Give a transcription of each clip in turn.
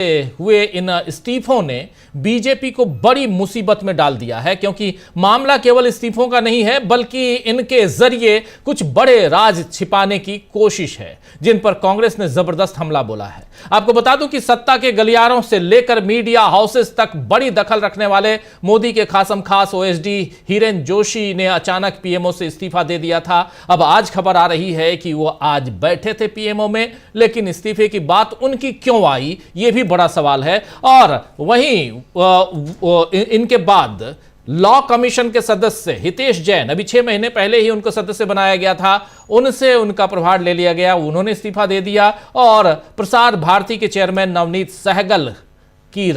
हुए इन इस्तीफों ने बीजेपी को बड़ी मुसीबत में डाल दिया है, क्योंकि मामला केवल इस्तीफों का नहीं है बल्कि इनके जरिए कुछ बड़े राज छिपाने की कोशिश है, जिन पर कांग्रेस ने जबरदस्त हमला बोला है। आपको बता दूं कि सत्ता के गलियारों से लेकर मीडिया हाउसेस तक बड़ी दखल रखने वाले मोदी के खासम खास ओएसडी हिरेन जोशी ने अचानक पीएमओ से इस्तीफा दे दिया था। अब आज खबर आ रही है कि वो आज बैठे थे पीएमओ में, लेकिन इस्तीफे की बात उनकी क्यों आई, यह भी बड़ा सवाल है। और वहीं इनके बाद लॉ कमीशन के सदस्य हितेश जैन, अभी 6 महीने पहले ही उनको सदस्य बनाया गया था, उनसे उनका प्रभार ले लिया गया, उन्होंने इस्तीफा दे दिया। और प्रसार भारती के चेयरमैन नवनीत सहगल की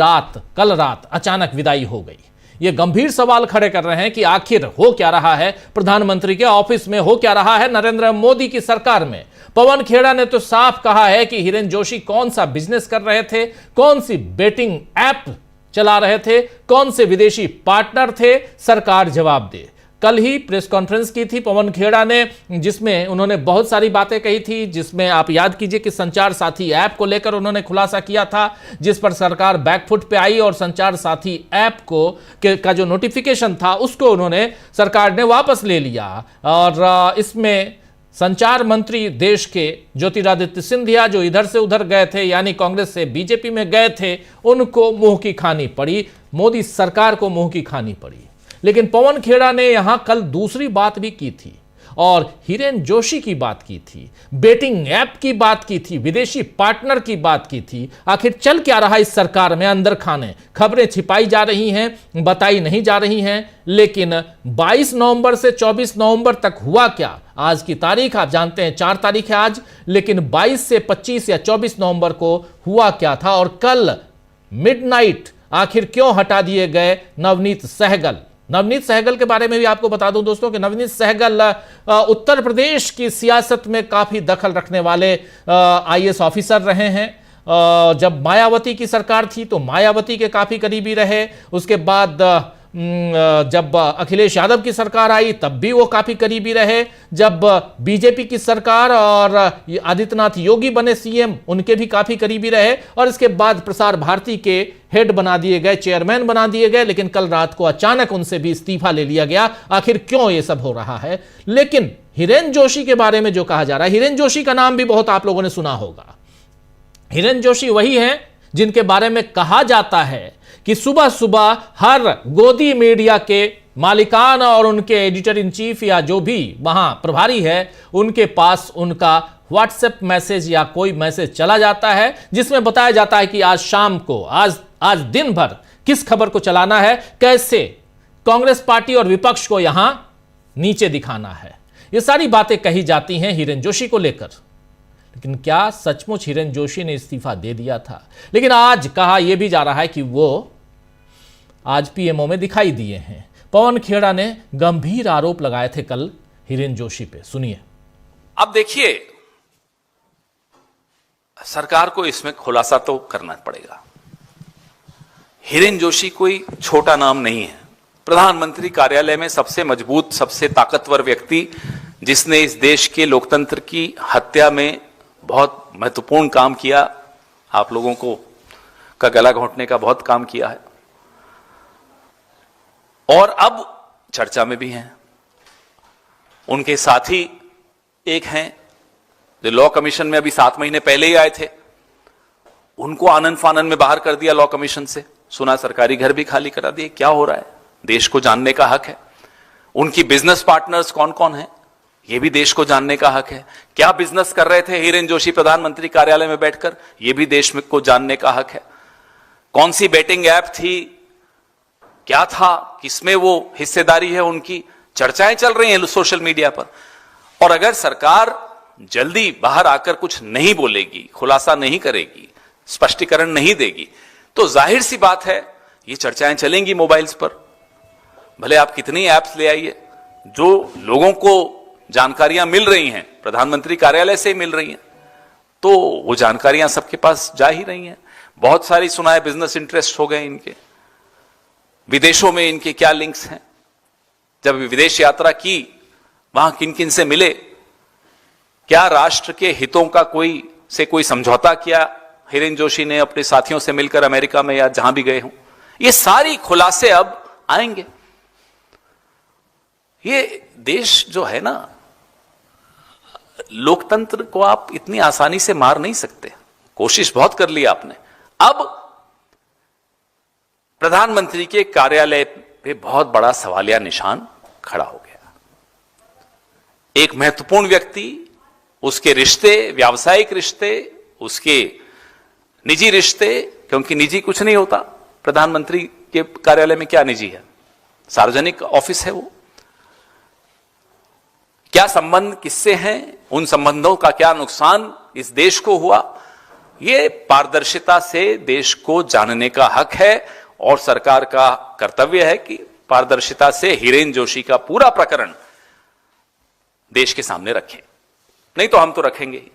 कल रात अचानक विदाई हो गई। ये गंभीर सवाल खड़े कर रहे हैं कि आखिर हो क्या रहा है प्रधानमंत्री के ऑफिस में, हो क्या रहा है नरेंद्र मोदी की सरकार में। पवन खेड़ा ने तो साफ कहा है कि हिरेन जोशी कौन सा बिजनेस कर रहे थे, कौन सी बेटिंग ऐप चला रहे थे, कौन से विदेशी पार्टनर थे, सरकार जवाब दे। कल ही प्रेस कॉन्फ्रेंस की थी पवन खेड़ा ने, जिसमें उन्होंने बहुत सारी बातें कही थी, जिसमें आप याद कीजिए कि संचार साथी ऐप को लेकर उन्होंने खुलासा किया था, जिस पर सरकार बैकफुट पे आई और संचार साथी ऐप का जो नोटिफिकेशन था उसको उन्होंने सरकार ने वापस ले लिया। और इसमें संचार मंत्री देश के ज्योतिरादित्य सिंधिया, जो इधर से उधर गए थे यानी कांग्रेस से बीजेपी में गए थे, उनको मुंह की खानी पड़ी, मोदी सरकार को मुंह की खानी पड़ी। लेकिन पवन खेड़ा ने यहां कल दूसरी बात भी की थी और हिरेन जोशी की बात की थी, बेटिंग ऐप की बात की थी, विदेशी पार्टनर की बात की थी। आखिर चल क्या रहा इस सरकार में अंदर खाने, खबरें छिपाई जा रही हैं, बताई नहीं जा रही हैं। लेकिन 22 नवंबर से 24 नवंबर तक हुआ क्या, आज की तारीख आप जानते हैं 4 तारीख है आज, लेकिन 22 से 25 या 24 नवंबर को हुआ क्या था और कल मिडनाइट आखिर क्यों हटा दिए गए नवनीत सहगल। नवनीत सहगल के बारे में भी आपको बता दूं दोस्तों कि नवनीत सहगल उत्तर प्रदेश की सियासत में काफी दखल रखने वाले आईएएस ऑफिसर रहे हैं। जब मायावती की सरकार थी तो मायावती के काफी करीबी रहे, उसके बाद जब अखिलेश यादव की सरकार आई तब भी वो काफी करीबी रहे, जब बीजेपी की सरकार और आदित्यनाथ योगी बने सीएम उनके भी काफी करीबी रहे, और इसके बाद प्रसार भारती के हेड बना दिए गए, चेयरमैन बना दिए गए। लेकिन कल रात को अचानक उनसे भी इस्तीफा ले लिया गया। आखिर क्यों ये सब हो रहा है। लेकिन हिरेन जोशी के बारे में जो कहा जा रहा है, हिरेन जोशी का नाम भी बहुत आप लोगों ने सुना होगा। हिरेन जोशी वही हैं जिनके बारे में कहा जाता है कि सुबह सुबह हर गोदी मीडिया के मालिकान और उनके एडिटर इन चीफ या जो भी वहां प्रभारी है, उनके पास उनका व्हाट्सएप मैसेज या कोई मैसेज चला जाता है जिसमें बताया जाता है कि आज शाम को, आज दिन भर किस खबर को चलाना है, कैसे कांग्रेस पार्टी और विपक्ष को यहां नीचे दिखाना है। ये सारी बातें कही जाती हैं हिरेन जोशी को लेकर। लेकिन क्या सचमुच हिरेन जोशी ने इस्तीफा दे दिया था? लेकिन आज कहा यह भी जा रहा है कि वो आज पीएमओ में दिखाई दिए हैं। पवन खेड़ा ने गंभीर आरोप लगाए थे कल हिरेन जोशी पे, सुनिए। अब देखिए, सरकार को इसमें खुलासा तो करना पड़ेगा। हिरेन जोशी कोई छोटा नाम नहीं है। प्रधानमंत्री कार्यालय में सबसे मजबूत, सबसे ताकतवर व्यक्ति, जिसने इस देश के लोकतंत्र की हत्या में बहुत महत्वपूर्ण काम किया, आप लोगों को का गला घोंटने का बहुत काम किया है, और अब चर्चा में भी हैं। उनके साथी एक हैं जो लॉ कमीशन में अभी 7 महीने पहले ही आए थे, उनको आनन फानन में बाहर कर दिया लॉ कमीशन से, सुना सरकारी घर भी खाली करा दिए। क्या हो रहा है, देश को जानने का हक है। उनकी बिजनेस पार्टनर्स कौन कौन है, यह भी देश को जानने का हक है। क्या बिजनेस कर रहे थे हिरेन जोशी प्रधानमंत्री कार्यालय में बैठकर, यह भी देश में को जानने का हक है। कौन सी बेटिंग ऐप थी, क्या था, किसमें वो हिस्सेदारी है, उनकी चर्चाएं चल रही हैं सोशल मीडिया पर। और अगर सरकार जल्दी बाहर आकर कुछ नहीं बोलेगी, खुलासा नहीं करेगी, स्पष्टीकरण नहीं देगी, तो जाहिर सी बात है ये चर्चाएं चलेंगी मोबाइल्स पर। भले आप कितनी ऐप्स ले आइए, जो लोगों को जानकारियां मिल रही हैं प्रधानमंत्री कार्यालय से ही मिल रही हैं, तो वो जानकारियां सबके पास जा ही रही हैं। बहुत सारी सुना है बिजनेस इंटरेस्ट हो गए इनके, विदेशों में इनके क्या लिंक्स हैं, जब विदेश यात्रा की वहां किन किन से मिले, क्या राष्ट्र के हितों का कोई समझौता किया हिरेन जोशी ने अपने साथियों से मिलकर अमेरिका में या जहां भी गए हों, ये सारी खुलासे अब आएंगे। ये देश जो है ना, लोकतंत्र को आप इतनी आसानी से मार नहीं सकते। कोशिश बहुत कर ली आपने। अब प्रधानमंत्री के कार्यालय पे बहुत बड़ा सवालिया निशान खड़ा हो गया। एक महत्वपूर्ण व्यक्ति, उसके रिश्ते, व्यावसायिक रिश्ते, उसके निजी रिश्ते, क्योंकि निजी कुछ नहीं होता, प्रधानमंत्री के कार्यालय में क्या निजी है, सार्वजनिक ऑफिस है वो। क्या संबंध किससे हैं, उन संबंधों का क्या नुकसान इस देश को हुआ, ये पारदर्शिता से देश को जानने का हक है और सरकार का कर्तव्य है कि पारदर्शिता से हिरेन जोशी का पूरा प्रकरण देश के सामने रखें। नहीं तो हम तो रखेंगे ही।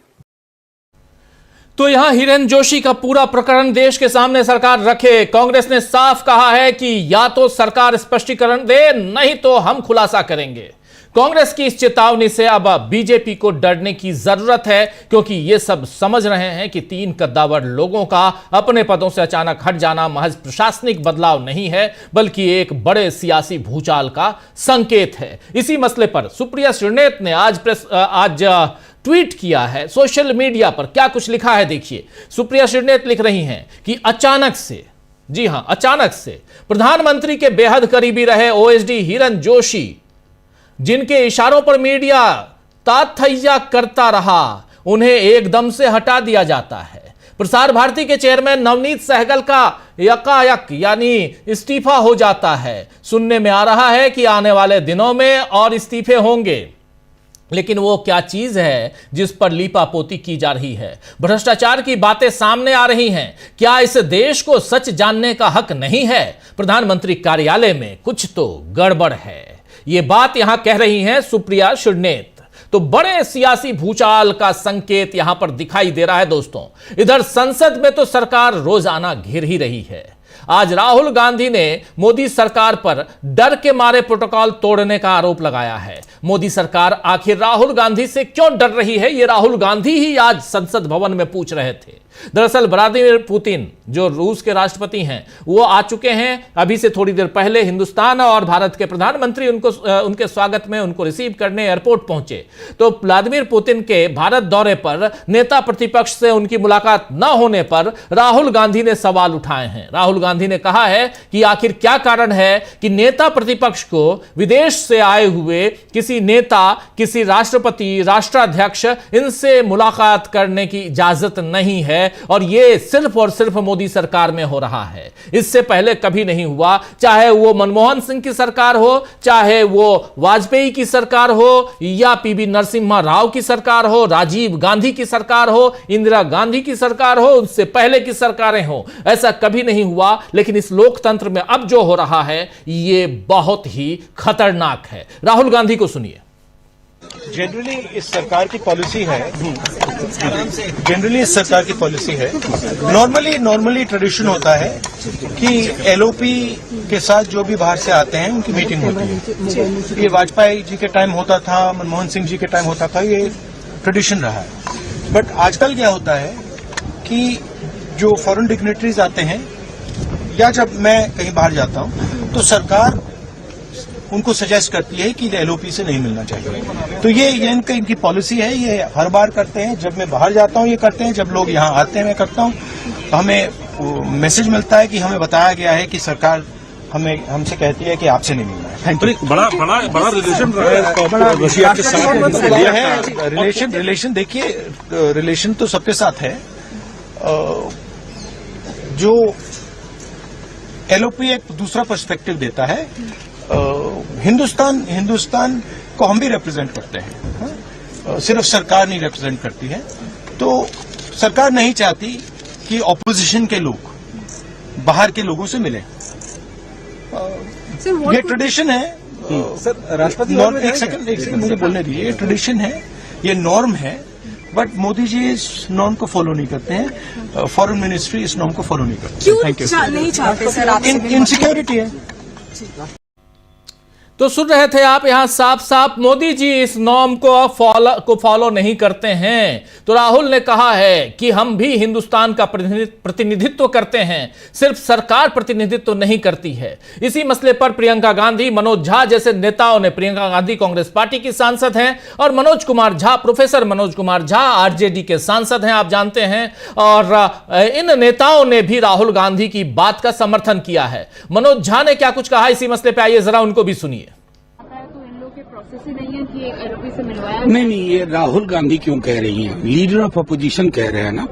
तो यहां हिरेन जोशी का पूरा प्रकरण देश के सामने सरकार रखे। कांग्रेस ने साफ कहा है कि या तो सरकार स्पष्टीकरण दे, नहीं तो हम खुलासा करेंगे। कांग्रेस की इस चेतावनी से अब बीजेपी को डरने की जरूरत है, क्योंकि ये सब समझ रहे हैं कि 3 कद्दावर लोगों का अपने पदों से अचानक हट जाना महज प्रशासनिक बदलाव नहीं है, बल्कि एक बड़े सियासी भूचाल का संकेत है। इसी मसले पर सुप्रिया श्रीनेत ने आज ट्वीट किया है सोशल मीडिया पर। क्या कुछ लिखा है देखिए। सुप्रिया श्रीनेत लिख रही हैं कि अचानक से, जी हां अचानक से, प्रधानमंत्री के बेहद करीबी रहे ओएसडी हिरेन जोशी, जिनके इशारों पर मीडिया तात्थैया करता रहा, उन्हें एकदम से हटा दिया जाता है। प्रसार भारती के चेयरमैन नवनीत सहगल का यकायक यानी इस्तीफा हो जाता है। सुनने में आ रहा है कि आने वाले दिनों में और इस्तीफे होंगे, लेकिन वो क्या चीज है जिस पर लीपापोती की जा रही है? भ्रष्टाचार की बातें सामने आ रही हैं। क्या इस देश को सच जानने का हक नहीं है? प्रधानमंत्री कार्यालय में कुछ तो गड़बड़ है, ये बात यहां कह रही हैं सुप्रिया श्रीनेत। तो बड़े सियासी भूचाल का संकेत यहां पर दिखाई दे रहा है दोस्तों। इधर संसद में तो सरकार रोजाना घिर ही रही है। आज राहुल गांधी ने मोदी सरकार पर डर के मारे प्रोटोकॉल तोड़ने का आरोप लगाया है। मोदी सरकार आखिर राहुल गांधी से क्यों डर रही है, ये राहुल गांधी ही आज संसद भवन में पूछ रहे थे। दरअसल व्लादिमीर पुतिन जो रूस के राष्ट्रपति हैं, वो आ चुके हैं अभी से थोड़ी देर पहले हिंदुस्तान, और भारत के प्रधानमंत्री उनके स्वागत में, उनको रिसीव करने एयरपोर्ट पहुंचे। तो व्लादिमीर पुतिन के भारत दौरे पर नेता प्रतिपक्ष से उनकी मुलाकात न होने पर राहुल गांधी ने सवाल उठाए हैं। राहुल गांधी ने कहा है कि आखिर क्या कारण है कि नेता प्रतिपक्ष को विदेश से आए हुए किसी नेता, किसी राष्ट्रपति, राष्ट्राध्यक्ष, इनसे मुलाकात करने की इजाजत नहीं है, और यह सिर्फ और सिर्फ मोदी सरकार में हो रहा है। इससे पहले कभी नहीं हुआ, चाहे वो मनमोहन सिंह की सरकार हो, चाहे वो वाजपेयी की सरकार हो, या पीवी नरसिम्हा राव की सरकार हो, राजीव गांधी की सरकार हो, इंदिरा गांधी की सरकार हो, उनसे पहले की सरकारें हो। ऐसा कभी नहीं हुआ। लेकिन इस लोकतंत्र में अब जो हो रहा है, ये बहुत ही खतरनाक है। राहुल गांधी को सुनिए। जनरली इस सरकार की पॉलिसी है, नॉर्मली ट्रेडिशन होता है कि एलओपी के साथ जो भी बाहर से आते हैं उनकी मीटिंग होती है। ये वाजपेयी जी के टाइम होता था, मनमोहन सिंह जी के टाइम होता था, ये ट्रेडिशन रहा है। बट आजकल क्या होता है कि जो फॉरेन डिग्नेटरीज आते हैं, या जब मैं कहीं बाहर जाता हूं, तो सरकार उनको सजेस्ट करती है कि एलओपी से नहीं मिलना चाहिए। तो ये इनकी पॉलिसी है, ये हर बार करते हैं। जब मैं बाहर जाता हूँ ये करते हैं, जब लोग यहाँ आते हैं मैं करता हूँ। तो हमें मैसेज मिलता है कि हमें बताया गया है कि सरकार हमसे कहती है कि आपसे नहीं मिलना है। Thank you. बड़ा रिलेशन रहा है रशिया के साथ। रिलेशन देखिए, रिलेशन तो सबके साथ है। जो एलओपी एक दूसरा पर्सपेक्टिव देता है। हिंदुस्तान को हम भी रिप्रेजेंट करते हैं, सिर्फ सरकार नहीं रिप्रेजेंट करती है। तो सरकार नहीं चाहती कि ऑपोजिशन के लोग बाहर के लोगों से मिले। ये ट्रेडिशन है सर। राष्ट्रपति एक सेकंड मुझे बोलने दीजिए। ये ट्रेडिशन है, ये नॉर्म है, बट मोदी जी इस नॉर्म को फॉलो नहीं करते हैं। फॉरेन मिनिस्ट्री इस नॉर्म को फॉलो नहीं करती। क्यों नहीं चाहते सर? इनसिक्योरिटी है। तो सुन रहे थे आप, यहां साफ साफ मोदी जी इस नॉर्म को फॉलो नहीं करते हैं। तो राहुल ने कहा है कि हम भी हिंदुस्तान का प्रतिनिधित्व करते हैं, सिर्फ सरकार प्रतिनिधित्व नहीं करती है। इसी मसले पर प्रियंका गांधी, मनोज झा जैसे नेताओं ने, प्रियंका गांधी कांग्रेस पार्टी की सांसद हैं और मनोज कुमार झा, प्रोफेसर मनोज कुमार झा आरजेडी के सांसद हैं, आप जानते हैं। और इन नेताओं ने भी राहुल गांधी की बात का समर्थन किया है। मनोज झा ने क्या कुछ कहा इसी मसले पर, आइए जरा उनको भी सुनिए। नहीं, ये राहुल गांधी क्यों कह रही हैं? लीडर ऑफ अपोजिशन कह रहे हैं ना।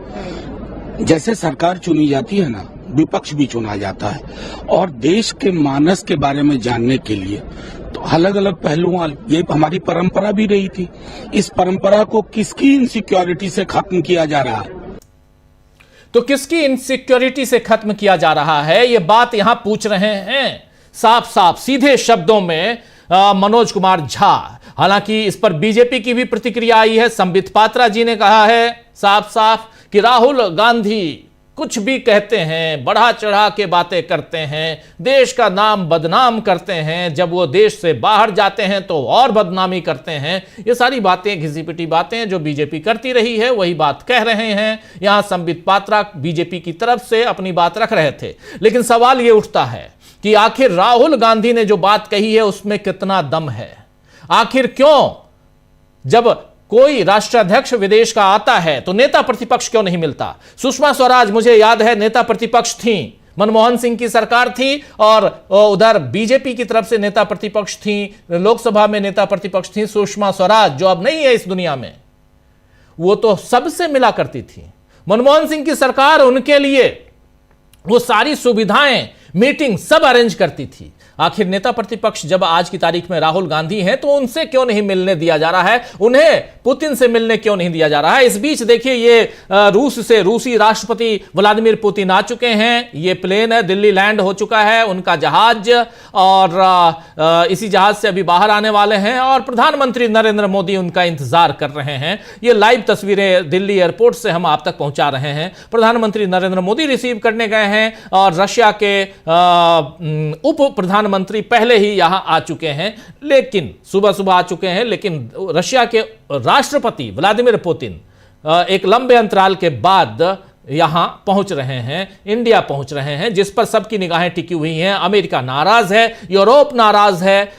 जैसे सरकार चुनी जाती है ना, विपक्ष भी चुना जाता है। और देश के मानस के बारे में जानने के लिए तो अलग अलग पहलुओं, ये हमारी परंपरा भी रही थी। इस परंपरा को किसकी इनसिक्योरिटी से खत्म किया जा रहा है? तो किसकी इनसिक्योरिटी से खत्म किया जा रहा है, ये बात यहां पूछ रहे हैं साफ साफ सीधे शब्दों में मनोज कुमार झा। हालांकि इस पर बीजेपी की भी प्रतिक्रिया आई है। संबित पात्रा जी ने कहा है साफ साफ कि राहुल गांधी कुछ भी कहते हैं, बढ़ा चढ़ा के बातें करते हैं, देश का नाम बदनाम करते हैं, जब वो देश से बाहर जाते हैं तो और बदनामी करते हैं। ये सारी बातें घिसी पिटी बातें जो बीजेपी करती रही है, वही बात कह रहे हैं। यहां संबित पात्रा बीजेपी की तरफ से अपनी बात रख रहे थे। लेकिन सवाल ये उठता है कि आखिर राहुल गांधी ने जो बात कही है उसमें कितना दम है? आखिर क्यों जब कोई राष्ट्राध्यक्ष विदेश का आता है तो नेता प्रतिपक्ष क्यों नहीं मिलता? सुषमा स्वराज, मुझे याद है, नेता प्रतिपक्ष थी, मनमोहन सिंह की सरकार थी और उधर बीजेपी की तरफ से नेता प्रतिपक्ष थी, लोकसभा में नेता प्रतिपक्ष थी सुषमा स्वराज, जो अब नहीं है इस दुनिया में। वो तो सबसे मिला करती थी। मनमोहन सिंह की सरकार उनके लिए वो सारी सुविधाएं, मीटिंग सब अरेंज करती थी। आखिर नेता प्रतिपक्ष जब आज की तारीख में राहुल गांधी हैं तो उनसे क्यों नहीं मिलने दिया जा रहा है? उन्हें पुतिन से मिलने क्यों नहीं दिया जा रहा है? इस बीच देखिए, ये रूसी राष्ट्रपति व्लादिमीर पुतिन आ चुके हैं। ये प्लेन है, दिल्ली लैंड हो चुका है उनका जहाज, और इसी जहाज से अभी बाहर आने वाले हैं और प्रधानमंत्री नरेंद्र मोदी उनका इंतजार कर रहे हैं। ये लाइव तस्वीरें दिल्ली एयरपोर्ट से हम आप तक पहुंचा रहे हैं। प्रधानमंत्री नरेंद्र मोदी रिसीव करने गए हैं और रशिया के उप प्रधानमंत्री पहले ही यहां आ चुके हैं, लेकिन सुबह आ चुके हैं। लेकिन रशिया के राष्ट्रपति व्लादिमीर पुतिन एक लंबे अंतराल के बाद यहां पहुंच रहे हैं, इंडिया पहुंच रहे हैं, जिस पर सबकी निगाहें टिकी हुई हैं। अमेरिका नाराज है, यूरोप नाराज है,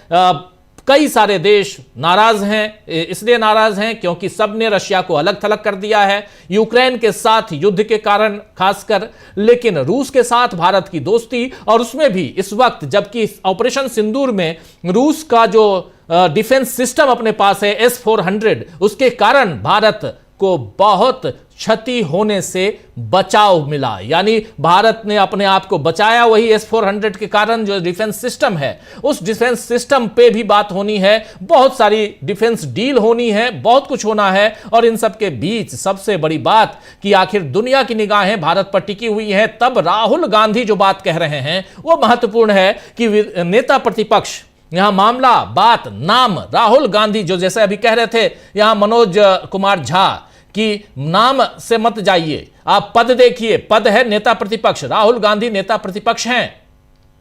कई सारे देश नाराज हैं। इसलिए नाराज हैं क्योंकि सबने रशिया को अलग थलग कर दिया है, यूक्रेन के साथ युद्ध के कारण खासकर, लेकिन रूस के साथ भारत की दोस्ती, और उसमें भी इस वक्त जबकि ऑपरेशन सिंदूर में रूस का जो डिफेंस सिस्टम अपने पास है S-400, उसके कारण भारत को बहुत क्षति होने से बचाव मिला। यानी भारत ने अपने आप को बचाया वही S-400 के कारण। जो डिफेंस सिस्टम है, उस डिफेंस सिस्टम पे भी बात होनी है, बहुत सारी डिफेंस डील होनी है, बहुत कुछ होना है। और इन सब के बीच सबसे बड़ी बात कि आखिर दुनिया की निगाहें भारत पर टिकी हुई है। तब राहुल गांधी जो बात कह रहे हैं वो महत्वपूर्ण है कि नेता प्रतिपक्ष, यहां मामला, बात, नाम राहुल गांधी, जो जैसे अभी कह रहे थे यहां मनोज कुमार झा कि नाम से मत जाइए, आप पद देखिए। पद है नेता प्रतिपक्ष, राहुल गांधी नेता प्रतिपक्ष हैं,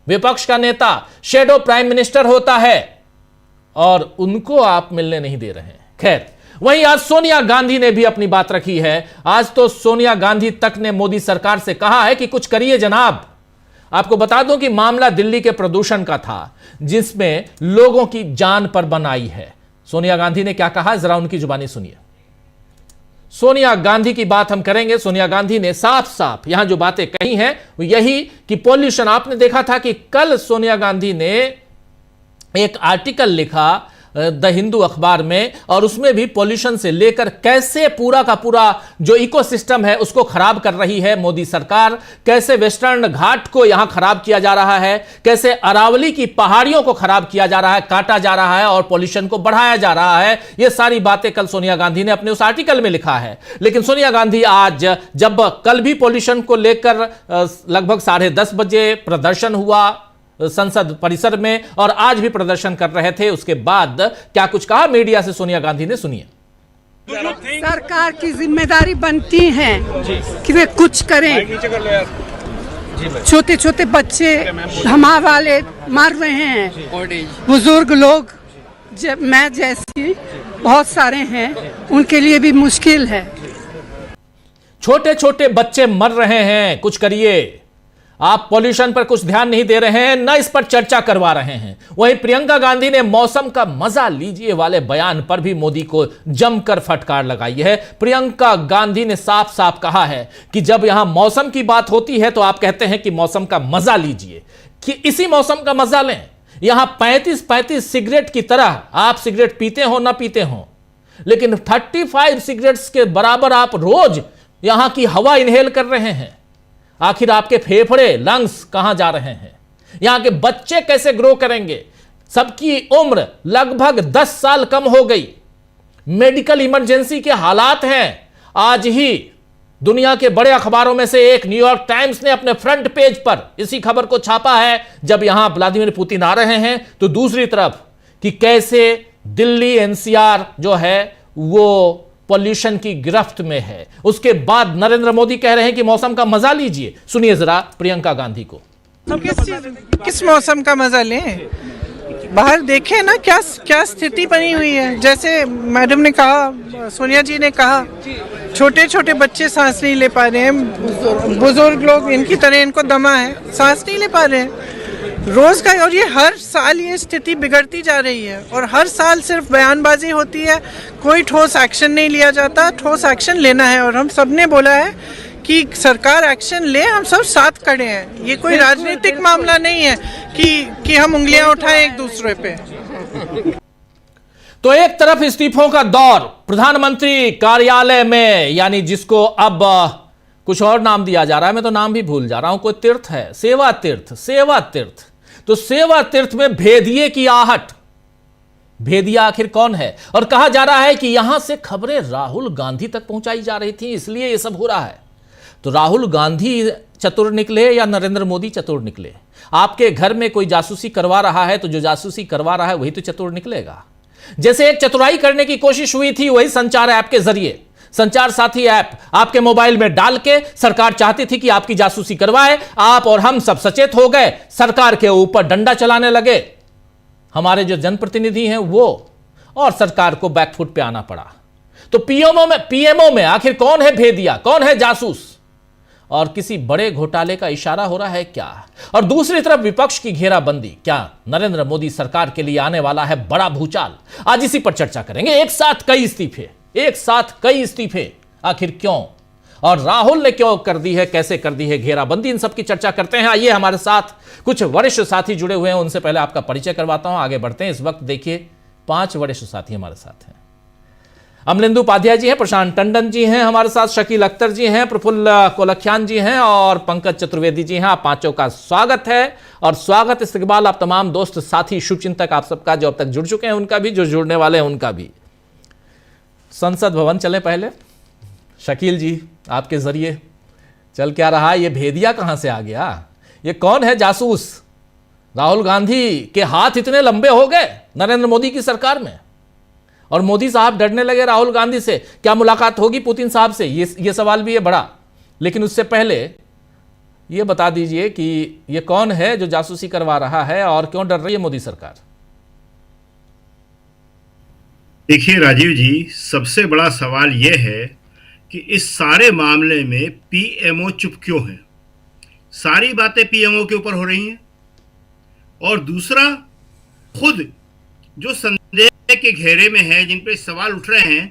विपक्ष का नेता शैडो प्राइम मिनिस्टर होता है, और उनको आप मिलने नहीं दे रहे हैं। खैर, वहीं आज सोनिया गांधी ने भी अपनी बात रखी है। आज तो सोनिया गांधी तक ने मोदी सरकार से कहा है कि कुछ करिए जनाब। आपको बता दूं कि मामला दिल्ली के प्रदूषण का था, जिसमें लोगों की जान पर बनाई है। सोनिया गांधी ने क्या कहा, जरा उनकी जुबानी सुनिए। सोनिया गांधी की बात हम करेंगे। सोनिया गांधी ने साफ साफ यहां जो बातें कही हैं वो यही कि पॉल्यूशन, आपने देखा था कि कल सोनिया गांधी ने एक आर्टिकल लिखा द हिंदू अखबार में, और उसमें भी पॉल्यूशन से लेकर कैसे पूरा का पूरा जो इकोसिस्टम है उसको खराब कर रही है मोदी सरकार, कैसे वेस्टर्न घाट को यहां खराब किया जा रहा है, कैसे अरावली की पहाड़ियों को खराब किया जा रहा है, काटा जा रहा है और पॉल्यूशन को बढ़ाया जा रहा है। ये सारी बातें कल सोनिया गांधी ने अपने उस आर्टिकल में लिखा है। लेकिन सोनिया गांधी आज, जब कल भी पॉल्यूशन को लेकर लगभग 10:30 बजे प्रदर्शन हुआ संसद परिसर में, और आज भी प्रदर्शन कर रहे थे, उसके बाद क्या कुछ कहा मीडिया से सोनिया गांधी ने, सुनिए। सरकार की जिम्मेदारी बनती है कि वे कुछ करें। छोटे छोटे बच्चे हमारे वाले मर रहे हैं, बुजुर्ग लोग मैं जैसी बहुत सारे हैं, उनके लिए भी मुश्किल है। छोटे छोटे बच्चे मर रहे हैं, कुछ करिए। आप पॉल्यूशन पर कुछ ध्यान नहीं दे रहे हैं, न इस पर चर्चा करवा रहे हैं। वहीं प्रियंका गांधी ने मौसम का मजा लीजिए वाले बयान पर भी मोदी को जमकर फटकार लगाई है। प्रियंका गांधी ने साफ साफ कहा है कि जब यहां मौसम की बात होती है तो आप कहते हैं कि मौसम का मजा लीजिए, कि इसी मौसम का मजा लें। यहां 35 सिगरेट की तरह आप सिगरेट पीते हो ना पीते हो, लेकिन 35 सिगरेट्स के बराबर आप रोज यहां की हवा इनहेल कर रहे हैं। आखिर आपके फेफड़े, लंग्स कहां जा रहे हैं? यहां के बच्चे कैसे ग्रो करेंगे? सबकी उम्र लगभग 10 साल कम हो गई। मेडिकल इमरजेंसी के हालात हैं। आज ही दुनिया के बड़े अखबारों में से एक न्यूयॉर्क टाइम्स ने अपने फ्रंट पेज पर इसी खबर को छापा है, जब यहां व्लादिमीर पुतिन आ रहे हैं तो दूसरी तरफ कि कैसे दिल्ली एनसीआर जो है वो पॉल्यूशन की गिरफ्त में है। उसके बाद नरेंद्र मोदी कह रहे हैं कि मौसम का मजा लीजिए। सुनिए जरा प्रियंका गांधी को। हम किस मौसम का मजा लें? बाहर देखें ना क्या स्थिति बनी हुई है। जैसे मैडम ने कहा, सोनिया जी ने कहा, छोटे छोटे बच्चे सांस नहीं ले पा रहे हैं, बुजुर्ग लोग इनकी तरह इनको दमा है, सांस नहीं ले पा रहे हैं रोज का। और ये हर साल ये स्थिति बिगड़ती जा रही है और हर साल सिर्फ बयानबाजी होती है, कोई ठोस एक्शन नहीं लिया जाता। ठोस एक्शन लेना है और हम सब ने बोला है कि सरकार एक्शन ले, हम सब साथ खड़े हैं। ये कोई राजनीतिक मामला नहीं है कि हम उंगलियां उठाएं एक दूसरे पे। तो एक तरफ इस्तीफों का दौर प्रधानमंत्री कार्यालय में, यानी जिसको अब कुछ और नाम दिया जा रहा है, मैं तो नाम भी भूल जा रहा हूं, कोई तीर्थ है, सेवा तीर्थ। तो सेवा तीर्थ में भेदिए की आहट। भेदिया आखिर कौन है? और कहा जा रहा है कि यहां से खबरें राहुल गांधी तक पहुंचाई जा रही थी, इसलिए यह सब हो रहा है। तो राहुल गांधी चतुर निकले या नरेंद्र मोदी चतुर निकले? आपके घर में कोई जासूसी करवा रहा है तो जो जासूसी करवा रहा है वही तो चतुर निकलेगा। जैसे एक चतुराई करने की कोशिश हुई थी, वही संचार ऐप के जरिए, संचार साथी ऐप आपके मोबाइल में डाल के सरकार चाहती थी कि आपकी जासूसी करवाए। आप और हम सब सचेत हो गए, सरकार के ऊपर डंडा चलाने लगे हमारे जो जनप्रतिनिधि हैं वो, और सरकार को बैकफुट पे आना पड़ा। तो पीएमओ में आखिर कौन है भेदिया, कौन है जासूस? और किसी बड़े घोटाले का इशारा हो रहा है क्या? और दूसरी तरफ विपक्ष की घेराबंदी। क्या नरेंद्र मोदी सरकार के लिए आने वाला है बड़ा भूचाल? आज इसी पर चर्चा करेंगे। एक साथ कई इस्तीफे, आखिर क्यों? और राहुल ने क्यों कर दी है, कैसे कर दी है घेराबंदी? इन सब की चर्चा करते हैं। आइए, हमारे साथ कुछ वरिष्ठ साथी जुड़े हुए हैं, उनसे पहले आपका परिचय करवाता हूं, आगे बढ़ते हैं। इस वक्त देखिए 5 वरिष्ठ साथी हमारे साथ हैं। अमलेंदु उपाध्याय जी हैं, प्रशांत टंडन जी हैं हमारे साथ, शकील अख्तर जी हैं, प्रफुल्ल कोलखियान जी हैं और पंकज चतुर्वेदी जी हैं। आप पांचों का स्वागत है। और स्वागत इस्तकबाल आप तमाम दोस्त साथी शुभचिंतक आप सबका, जो अब तक जुड़ चुके हैं उनका भी, जो जुड़ने वाले हैं उनका भी। संसद भवन चले पहले। शकील जी, आपके जरिए चल क्या रहा है? ये भेदिया कहां से आ गया? ये कौन है जासूस? राहुल गांधी के हाथ इतने लंबे हो गए नरेंद्र मोदी की सरकार में, और मोदी साहब डरने लगे राहुल गांधी से। क्या मुलाकात होगी पुतिन साहब से? ये सवाल भी है बड़ा। लेकिन उससे पहले ये बता दीजिए कि ये कौन है जो जासूसी करवा रहा है और क्यों डर रही है मोदी सरकार? देखिए राजीव जी, सबसे बड़ा सवाल यह है कि इस सारे मामले में पीएमओ चुप क्यों है? सारी बातें पीएमओ के ऊपर हो रही हैं। और दूसरा, खुद जो संदेह के घेरे में है, जिन पे सवाल उठ रहे हैं,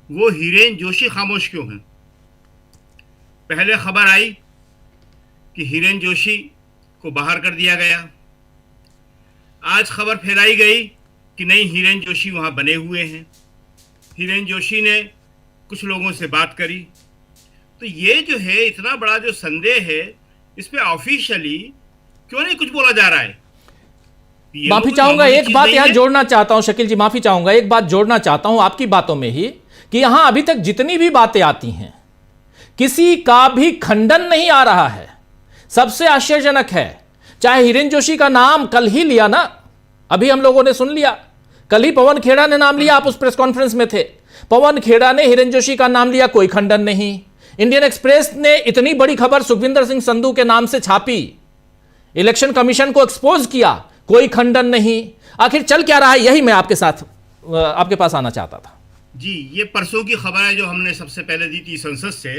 वो हिरेन जोशी खामोश क्यों हैं? पहले खबर आई कि हिरेन जोशी को बाहर कर दिया गया। आज खबर फैलाई गई कि नहीं, हिरेन जोशी वहां बने हुए हैं। हिरेन जोशी ने कुछ लोगों से बात करी। तो ये जो है इतना बड़ा जो संदेह है, इस पे ऑफिशियली क्यों नहीं कुछ बोला जा रहा है? माफी चाहूंगा, एक बात यहां जोड़ना चाहता हूं शकील जी, माफी चाहूंगा, एक बात जोड़ना चाहता हूं आपकी बातों में ही, कि यहां अभी तक जितनी भी बातें आती हैं किसी का भी खंडन नहीं आ रहा है। सबसे आश्चर्यजनक है, चाहे हिरेन जोशी का नाम कल ही लिया ना, अभी हम लोगों ने सुन लिया, कल ही पवन खेड़ा ने नाम लिया, आप उस प्रेस कॉन्फ्रेंस में थे। पवन खेड़ा ने हिरेन जोशी का नाम लिया, कोई खंडन नहीं। इंडियन एक्सप्रेस ने इतनी बड़ी खबर सुखविंदर सिंह संधू के नाम से छापी, इलेक्शन कमीशन को एक्सपोज किया, कोई खंडन नहीं। आखिर चल क्या रहा है, यही मैं आपके साथ आपके पास आना चाहता था। जी, ये परसों की खबर है जो हमने सबसे पहले दी थी संसद से,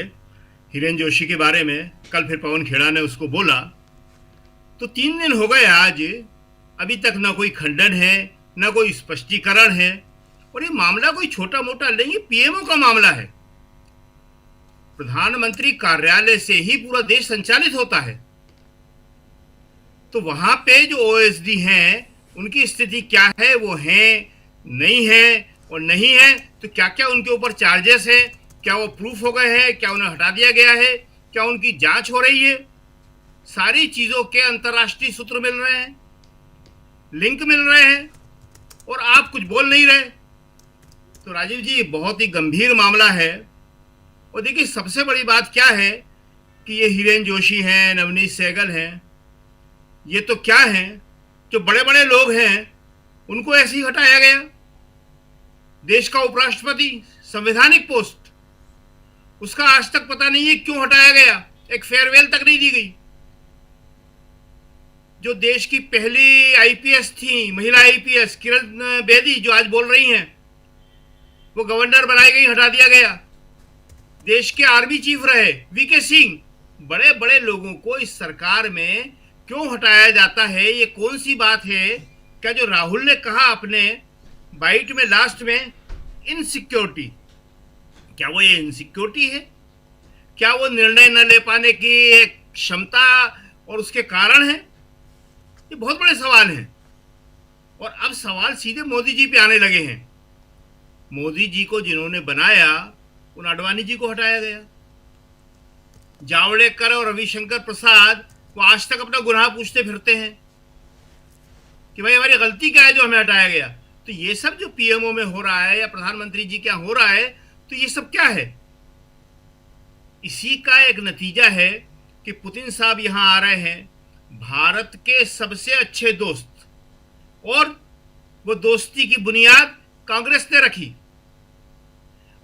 हिरेन जोशी के बारे में। कल फिर पवन खेड़ा ने उसको बोला, तो 3 दिन हो गए आज, अभी तक ना कोई खंडन है ना कोई स्पष्टीकरण है। और ये मामला कोई छोटा मोटा नहीं है, पीएमओ का मामला है। प्रधानमंत्री कार्यालय से ही पूरा देश संचालित होता है, तो वहां पे जो ओएसडी हैं उनकी स्थिति क्या है, वो है नहीं है, और नहीं है तो क्या क्या उनके ऊपर चार्जेस है, क्या वो प्रूफ हो गए हैं, क्या उन्हें हटा दिया गया है, क्या उनकी जांच हो रही है। सारी चीजों के अंतर्राष्ट्रीय सूत्र मिल रहे हैं, लिंक मिल रहे हैं, और आप कुछ बोल नहीं रहे। तो राजीव जी, ये बहुत ही गंभीर मामला है। और देखिए, सबसे बड़ी बात क्या है कि ये हिरेन जोशी हैं, नवनीत सहगल हैं, ये तो क्या हैं, जो बड़े बड़े लोग हैं उनको ऐसे ही हटाया गया। देश का उपराष्ट्रपति, संवैधानिक पोस्ट, उसका आज तक पता नहीं है क्यों हटाया गया, एक फेयरवेल तक नहीं दी गई। जो देश की पहली आईपीएस थी, महिला आईपीएस किरण बेदी, जो आज बोल रही हैं, वो गवर्नर बनाई गई, हटा दिया गया। देश के आर्मी चीफ रहे वीके सिंह, बड़े बड़े लोगों को इस सरकार में क्यों हटाया जाता है? ये कौन सी बात है? क्या जो राहुल ने कहा अपने बाइट में लास्ट में, इनसिक्योरिटी, क्या वो ये इनसिक्योरिटी है? क्या वो निर्णय न ले पाने की एक क्षमता और उसके कारण है? ये बहुत बड़े सवाल हैं। और अब सवाल सीधे मोदी जी पे आने लगे हैं। मोदी जी को जिन्होंने बनाया, उन आडवाणी जी को हटाया गया। जावड़ेकर और रविशंकर प्रसाद वो आज तक अपना गुनाह पूछते फिरते हैं कि भाई हमारी गलती क्या है जो हमें हटाया गया। तो ये सब जो पीएमओ में हो रहा है या प्रधानमंत्री जी क्या हो रहा है, तो ये सब क्या है? इसी का एक नतीजा है कि पुतिन साहब यहां आ रहे हैं, भारत के सबसे अच्छे दोस्त, और वो दोस्ती की बुनियाद कांग्रेस ने रखी।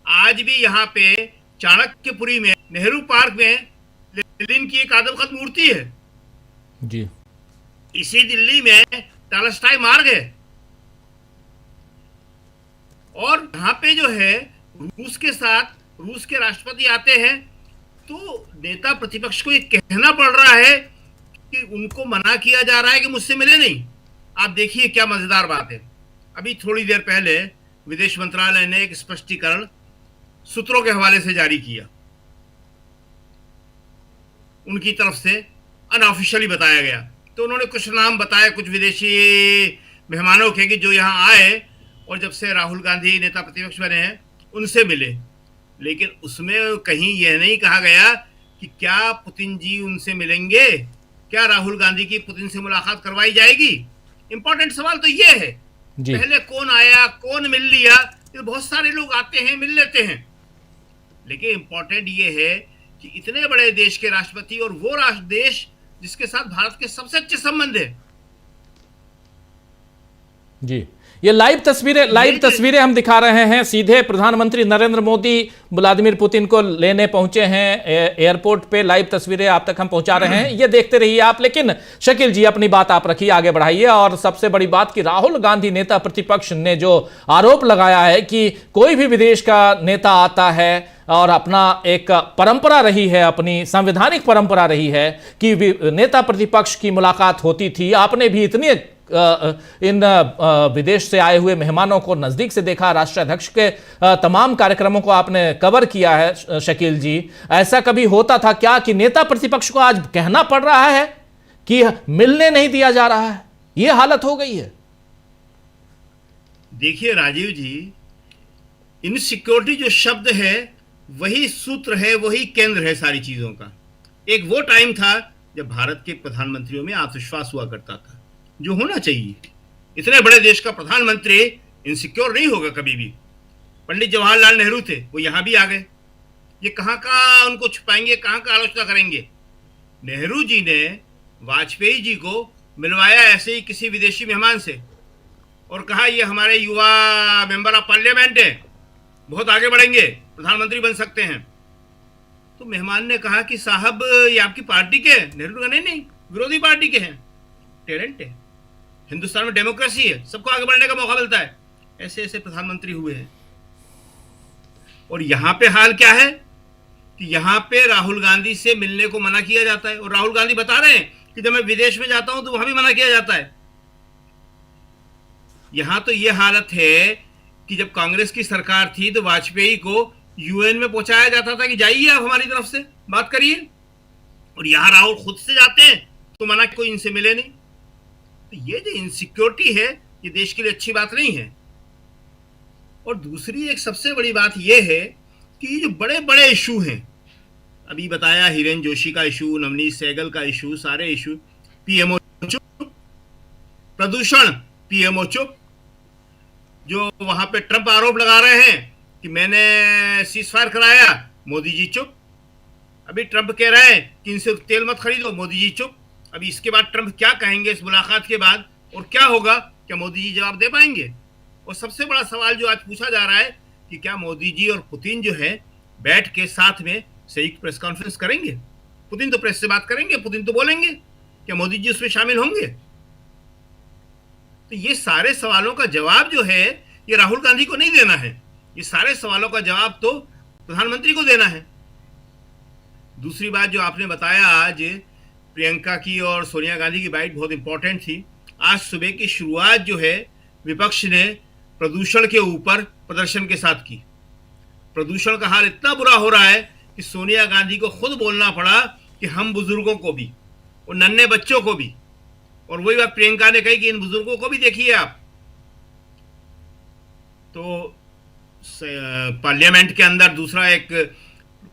आज भी यहां पे चाणक्यपुरी में, नेहरू पार्क में लेनिन की एक आदमकद मूर्ति है जी। इसी दिल्ली में टालस्टाई मार्ग है। और यहां पे जो है रूस के साथ, रूस के राष्ट्रपति आते हैं, तो नेता प्रतिपक्ष को ये कहना पड़ रहा है कि उनको मना किया जा रहा है कि मुझसे मिले नहीं। आप देखिए क्या मजेदार बात है। अभी थोड़ी देर पहले विदेश मंत्रालय ने एक स्पष्टीकरण सूत्रों के हवाले से जारी किया। उनकी तरफ से अनऑफिशियली बताया गया, तो उन्होंने कुछ नाम बताए कुछ विदेशी मेहमानों के कि जो यहाँ आए और जब से राहुल गांधी नेता प्रतिपक्ष बने हैं उनसे मिले। लेकिन उसमें कहीं यह नहीं कहा गया कि क्या पुतिन जी उनसे मिलेंगे, क्या राहुल गांधी की पुतिन से मुलाकात करवाई जाएगी। इंपॉर्टेंट सवाल तो यह है जी। पहले कौन आया, कौन मिल लिया, तो बहुत सारे लोग आते हैं, मिल लेते हैं। लेकिन इंपॉर्टेंट ये है कि इतने बड़े देश के राष्ट्रपति और वो राष्ट्र देश जिसके साथ भारत के सबसे अच्छे संबंध है जी। ये लाइव तस्वीरें हम दिखा रहे हैं। सीधे प्रधानमंत्री नरेंद्र मोदी व्लादिमीर पुतिन को लेने पहुंचे हैं एयरपोर्ट पे। लाइव तस्वीरें आप तक हम पहुंचा रहे हैं, ये देखते रहिए आप। लेकिन शकील जी, अपनी बात आप रखिए, आगे बढ़ाइए। और सबसे बड़ी बात कि राहुल गांधी नेता प्रतिपक्ष ने जो आरोप लगाया है कि कोई भी विदेश का नेता आता है और अपना एक परंपरा रही है, अपनी संवैधानिक परंपरा रही है कि नेता प्रतिपक्ष की मुलाकात होती थी। आपने भी इतने इन विदेश से आए हुए मेहमानों को नजदीक से देखा, राष्ट्राध्यक्ष के तमाम कार्यक्रमों को आपने कवर किया है शकील जी। ऐसा कभी होता था क्या कि नेता प्रतिपक्ष को आज कहना पड़ रहा है कि मिलने नहीं दिया जा रहा है? यह हालत हो गई है। देखिए राजीव जी, इनसिक्योरिटी जो शब्द है वही सूत्र है, वही केंद्र है सारी चीजों का। एक वो टाइम था जब भारत के प्रधानमंत्रियों में आत्मविश्वास हुआ करता था, जो होना चाहिए। इतने बड़े देश का प्रधानमंत्री इनसिक्योर नहीं होगा कभी भी। पंडित जवाहरलाल नेहरू थे, वो यहां भी आ गए। ये कहां का उनको छुपाएंगे, कहां का आलोचना करेंगे। नेहरू जी ने वाजपेयी जी को मिलवाया ऐसे ही किसी विदेशी मेहमान से और कहा ये हमारे युवा मेंबर ऑफ पार्लियामेंट है, बहुत आगे बढ़ेंगे, प्रधानमंत्री बन सकते हैं। तो मेहमान ने कहा कि साहब ये आपकी पार्टी के हैं? नेहरू ने नहीं, विरोधी पार्टी के हैं। टैलेंट है, हिंदुस्तान में डेमोक्रेसी है, सबको आगे बढ़ने का मौका मिलता है। ऐसे ऐसे प्रधानमंत्री हुए हैं। और यहां पे हाल क्या है कि यहां पे राहुल गांधी से मिलने को मना किया जाता है, और राहुल गांधी बता रहे हैं कि जब मैं विदेश में जाता हूं तो वहां भी मना किया जाता है। यहां तो यह हालत है कि जब कांग्रेस की सरकार थी तो वाजपेयी को यूएन में पहुंचाया जाता था कि जाइए आप हमारी तरफ से बात करिए, और यहां राहुल खुद से जाते हैं तो मना कोई इनसे मिले नहीं। तो ये जो इनसिक्योरिटी है ये देश के लिए अच्छी बात नहीं है। और दूसरी एक सबसे बड़ी बात यह है कि ये जो बड़े बड़े इशू हैं, अभी बताया हिरेन जोशी का इशू, नवनीत सहगल का इशू, सारे इशू, पीएमओ चुप, प्रदूषण पीएमओ चुप, जो वहां पे ट्रंप आरोप लगा रहे हैं कि मैंने सीज फायर कराया, मोदी जी चुप। अभी ट्रंप कह रहे हैं कि इनसे तेल मत खरीदो, मोदी जी चुप। अभी इसके बाद ट्रंप क्या कहेंगे इस मुलाकात के बाद और क्या होगा, क्या मोदी जी जवाब दे पाएंगे? और सबसे बड़ा सवाल जो आज पूछा जा रहा है कि क्या मोदी जी और पुतिन जो है बैठ के साथ में संयुक्त प्रेस कॉन्फ्रेंस करेंगे? पुतिन तो प्रेस से बात करेंगे, पुतिन तो बोलेंगे, क्या मोदी जी उसमें शामिल होंगे? तो ये सारे सवालों का जवाब जो है ये राहुल गांधी को नहीं देना है, ये सारे सवालों का जवाब तो प्रधानमंत्री को देना है। दूसरी बात जो आपने बताया, आज प्रियंका की और सोनिया गांधी की बाइट बहुत इंपॉर्टेंट थी। आज सुबह की शुरुआत जो है विपक्ष ने प्रदूषण के ऊपर प्रदर्शन के साथ की। प्रदूषण का हाल इतना बुरा हो रहा है कि सोनिया गांधी को खुद बोलना पड़ा कि हम बुजुर्गों को भी और नन्हे बच्चों को भी, और वही बात प्रियंका ने कही कि इन बुजुर्गों को भी देखिए आप। तो पार्लियामेंट के अंदर दूसरा एक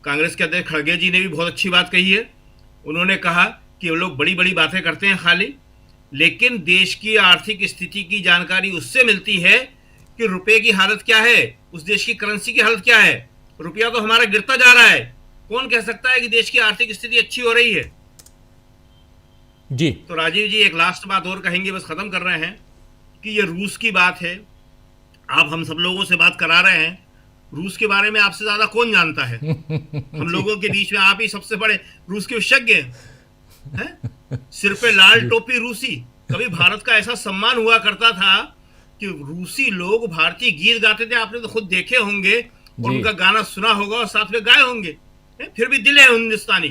कांग्रेस के अध्यक्ष खड़गे जी ने भी बहुत अच्छी बात कही है। उन्होंने कहा कि वो लोग बड़ी बड़ी बातें करते हैं खाली, लेकिन देश की आर्थिक स्थिति की जानकारी उससे मिलती है कि रुपए की हालत क्या है, उस देश की करेंसी की हालत क्या है। रुपया तो हमारा गिरता जा रहा है, कौन कह सकता है कि देश की आर्थिक स्थिति अच्छी हो रही है? जी तो राजीव जी एक लास्ट बात और कहेंगे, बस खत्म कर रहे हैं, कि ये रूस की बात है। आप हम सब लोगों से बात करा रहे हैं, रूस के बारे में आपसे ज्यादा कौन जानता है? हम लोगों के बीच में आप ही सबसे बड़े रूस के विशेषज्ञ हैं। सिर पे लाल टोपी रूसी। कभी भारत का ऐसा सम्मान हुआ करता था कि रूसी लोग भारतीय गीत गाते थे, आपने तो खुद देखे होंगे और उनका गाना सुना होगा और साथ में गाए होंगे, फिर भी दिल है हिंदुस्तानी।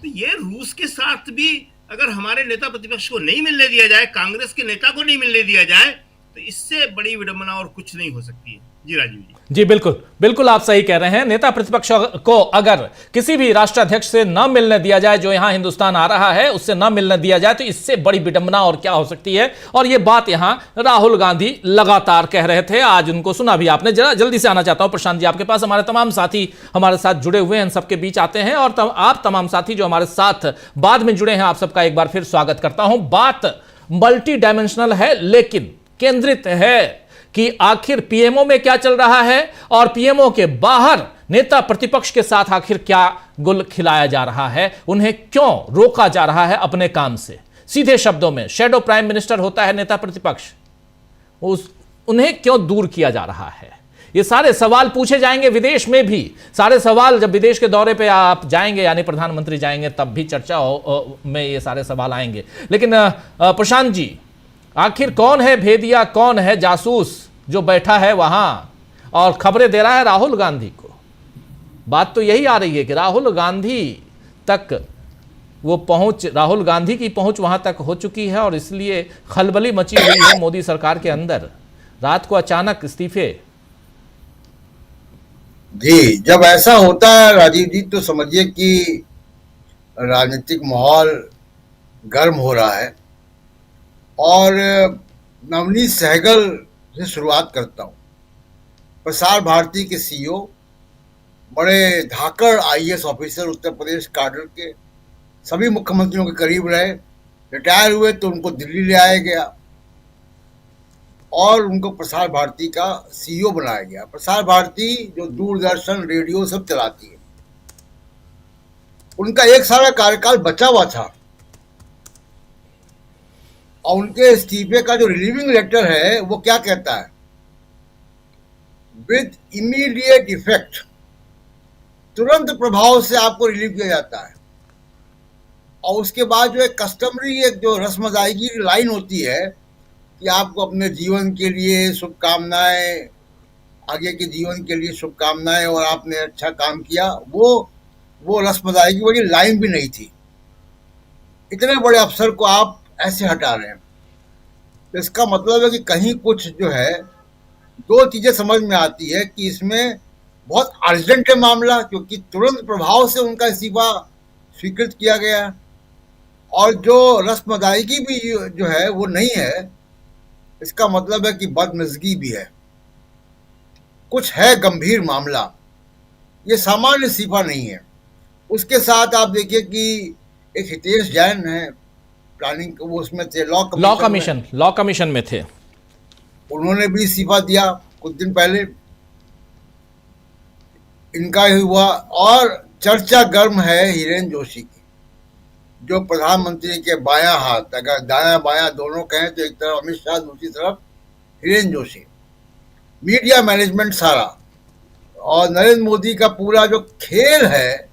तो ये रूस के साथ भी अगर हमारे नेता प्रतिपक्ष को नहीं मिलने दिया जाए, कांग्रेस के नेता को नहीं मिलने दिया जाए, तो इससे बड़ी विडंबना और कुछ नहीं हो सकती है। जी राजीव जी। जी बिल्कुल बिल्कुल आप सही कह रहे हैं। नेता प्रतिपक्ष को अगर किसी भी राष्ट्राध्यक्ष से न मिलने दिया जाए, जो यहां हिंदुस्तान आ रहा है उससे न मिलने दिया जाए, तो इससे बड़ी विडंबना और क्या हो सकती है। और ये बात यहां राहुल गांधी लगातार कह रहे थे, आज उनको सुना भी आपने। जरा जल्दी से आना चाहता हूं प्रशांत जी आपके पास। हमारे तमाम साथी हमारे साथ जुड़े हुए हैं, सबके बीच आते हैं, और आप तमाम साथी जो हमारे साथ बाद में जुड़े हैं, आप सबका एक बार फिर स्वागत करता हूं। बात मल्टी डायमेंशनल है, लेकिन केंद्रित है कि आखिर पीएमओ में क्या चल रहा है और पीएमओ के बाहर नेता प्रतिपक्ष के साथ आखिर क्या गुल खिलाया जा रहा है, उन्हें क्यों रोका जा रहा है अपने काम से। सीधे शब्दों में शैडो प्राइम मिनिस्टर होता है नेता प्रतिपक्ष, उन्हें क्यों दूर किया जा रहा है। ये सारे सवाल पूछे जाएंगे विदेश में भी। सारे सवाल जब विदेश के दौरे पे आप जाएंगे, यानी प्रधानमंत्री जाएंगे, तब भी चर्चा में ये सारे सवाल आएंगे। लेकिन प्रशांत जी, आखिर कौन है भेदिया, कौन है जासूस जो बैठा है वहां और खबरें दे रहा है राहुल गांधी को? बात तो यही आ रही है कि राहुल गांधी तक वो पहुंच, राहुल गांधी की पहुंच वहां तक हो चुकी है, और इसलिए खलबली मची हुई है मोदी सरकार के अंदर। रात को अचानक इस्तीफे। जी, जब ऐसा होता है राजीव जी, तो समझिए कि राजनीतिक माहौल गर्म हो रहा है। और नवनीत सहगल से शुरुआत करता हूँ। प्रसार भारती के सीईओ, बड़े धाकड़ IAS officer, Uttar Pradesh cadre के, सभी मुख्यमंत्रियों के करीब रहे। रिटायर हुए तो उनको दिल्ली ले आया गया और उनको प्रसार भारती का सीईओ बनाया गया। प्रसार भारती जो दूरदर्शन, रेडियो सब चलाती है, उनका एक सारा कार्यकाल बचा हुआ था, और उनके इस्तीफे का जो रिलीविंग लेटर है वो क्या कहता है? विद इमीडिएट इफेक्ट तुरंत प्रभाव से आपको रिलीव किया जाता है। और उसके बाद जो एक कस्टमरी एक जो रस्म अदायगी की लाइन होती है कि आपको अपने जीवन के लिए शुभकामनाएं, आगे के जीवन के लिए शुभकामनाएं और आपने अच्छा काम किया, वो रस्म अदायगी वाली लाइन भी नहीं थी। इतने बड़े अफसर को आप ऐसे हटा रहे हैं, तो इसका मतलब है कि कहीं कुछ जो है, दो चीजें समझ में आती है कि इसमें बहुत अर्जेंट है मामला, क्योंकि तुरंत प्रभाव से उनका इस्तीफा स्वीकृत किया गया, और जो रस्म अदायगी भी जो है वो नहीं है। इसका मतलब है कि बदमिज़गी भी है, कुछ है गंभीर मामला, ये सामान्य इस्तीफा नहीं है। उसके साथ आप देखिए कि एक हितेश जैन है, प्लानिंग वो उसमें थे, लॉ कमीशन में थे, उन्होंने भी इस्तीफा दिया कुछ दिन पहले, इनका ही हुआ। और चर्चा गर्म है हिरेन जोशी की, जो प्रधानमंत्री के बायां हाथ, अगर दायां बायां दोनों कहें तो एक तरफ अमित शाह, दूसरी तरफ हिरेन जोशी। मीडिया मैनेजमेंट सारा, और नरेंद्र मोदी का पूरा जो खेल है,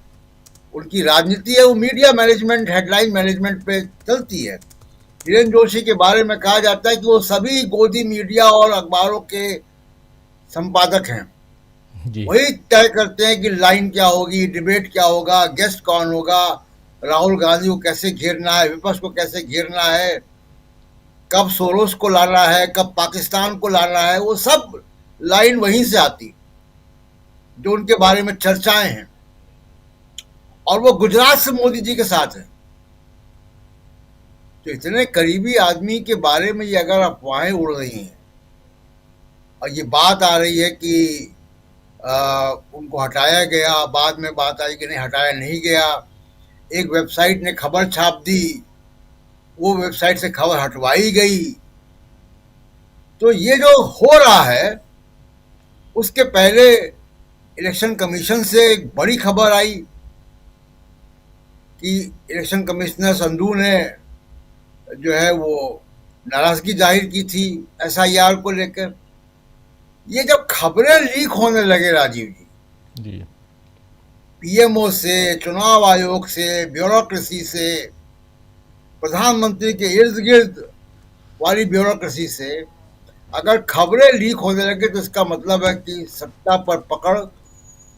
उनकी राजनीति है, वो मीडिया मैनेजमेंट, हेडलाइन मैनेजमेंट पे चलती है। हिरेन जोशी के बारे में कहा जाता है कि वो सभी गोदी मीडिया और अखबारों के संपादक हैं, वही तय करते हैं कि लाइन क्या होगी, डिबेट क्या होगा, गेस्ट कौन होगा, राहुल गांधी को कैसे घेरना है, विपक्ष को कैसे घेरना है, कब सोरोस को लाना है, कब पाकिस्तान को लाना है, वो सब लाइन वहीं से आती, जो उनके बारे में चर्चाएं हैं। और वो गुजरात से मोदी जी के साथ है, तो इतने करीबी आदमी के बारे में ये अगर अफवाहें उड़ रही हैं, और ये बात आ रही है कि उनको हटाया गया, बाद में बात आई कि नहीं हटाया नहीं गया, एक वेबसाइट ने खबर छाप दी, वो वेबसाइट से खबर हटवाई गई, तो ये जो हो रहा है, उसके पहले इलेक्शन कमीशन से एक बड़ी खबर आई कि इलेक्शन कमिश्नर संधू ने जो है वो नाराजगी जाहिर की थी SIR को लेकर। ये जब खबरें लीक होने लगे राजीव जी, PMO से, चुनाव आयोग से, ब्यूरोक्रेसी से, प्रधानमंत्री के इर्द गिर्द वाली ब्यूरोक्रेसी से, अगर खबरें लीक होने लगे तो इसका मतलब है कि सत्ता पर पकड़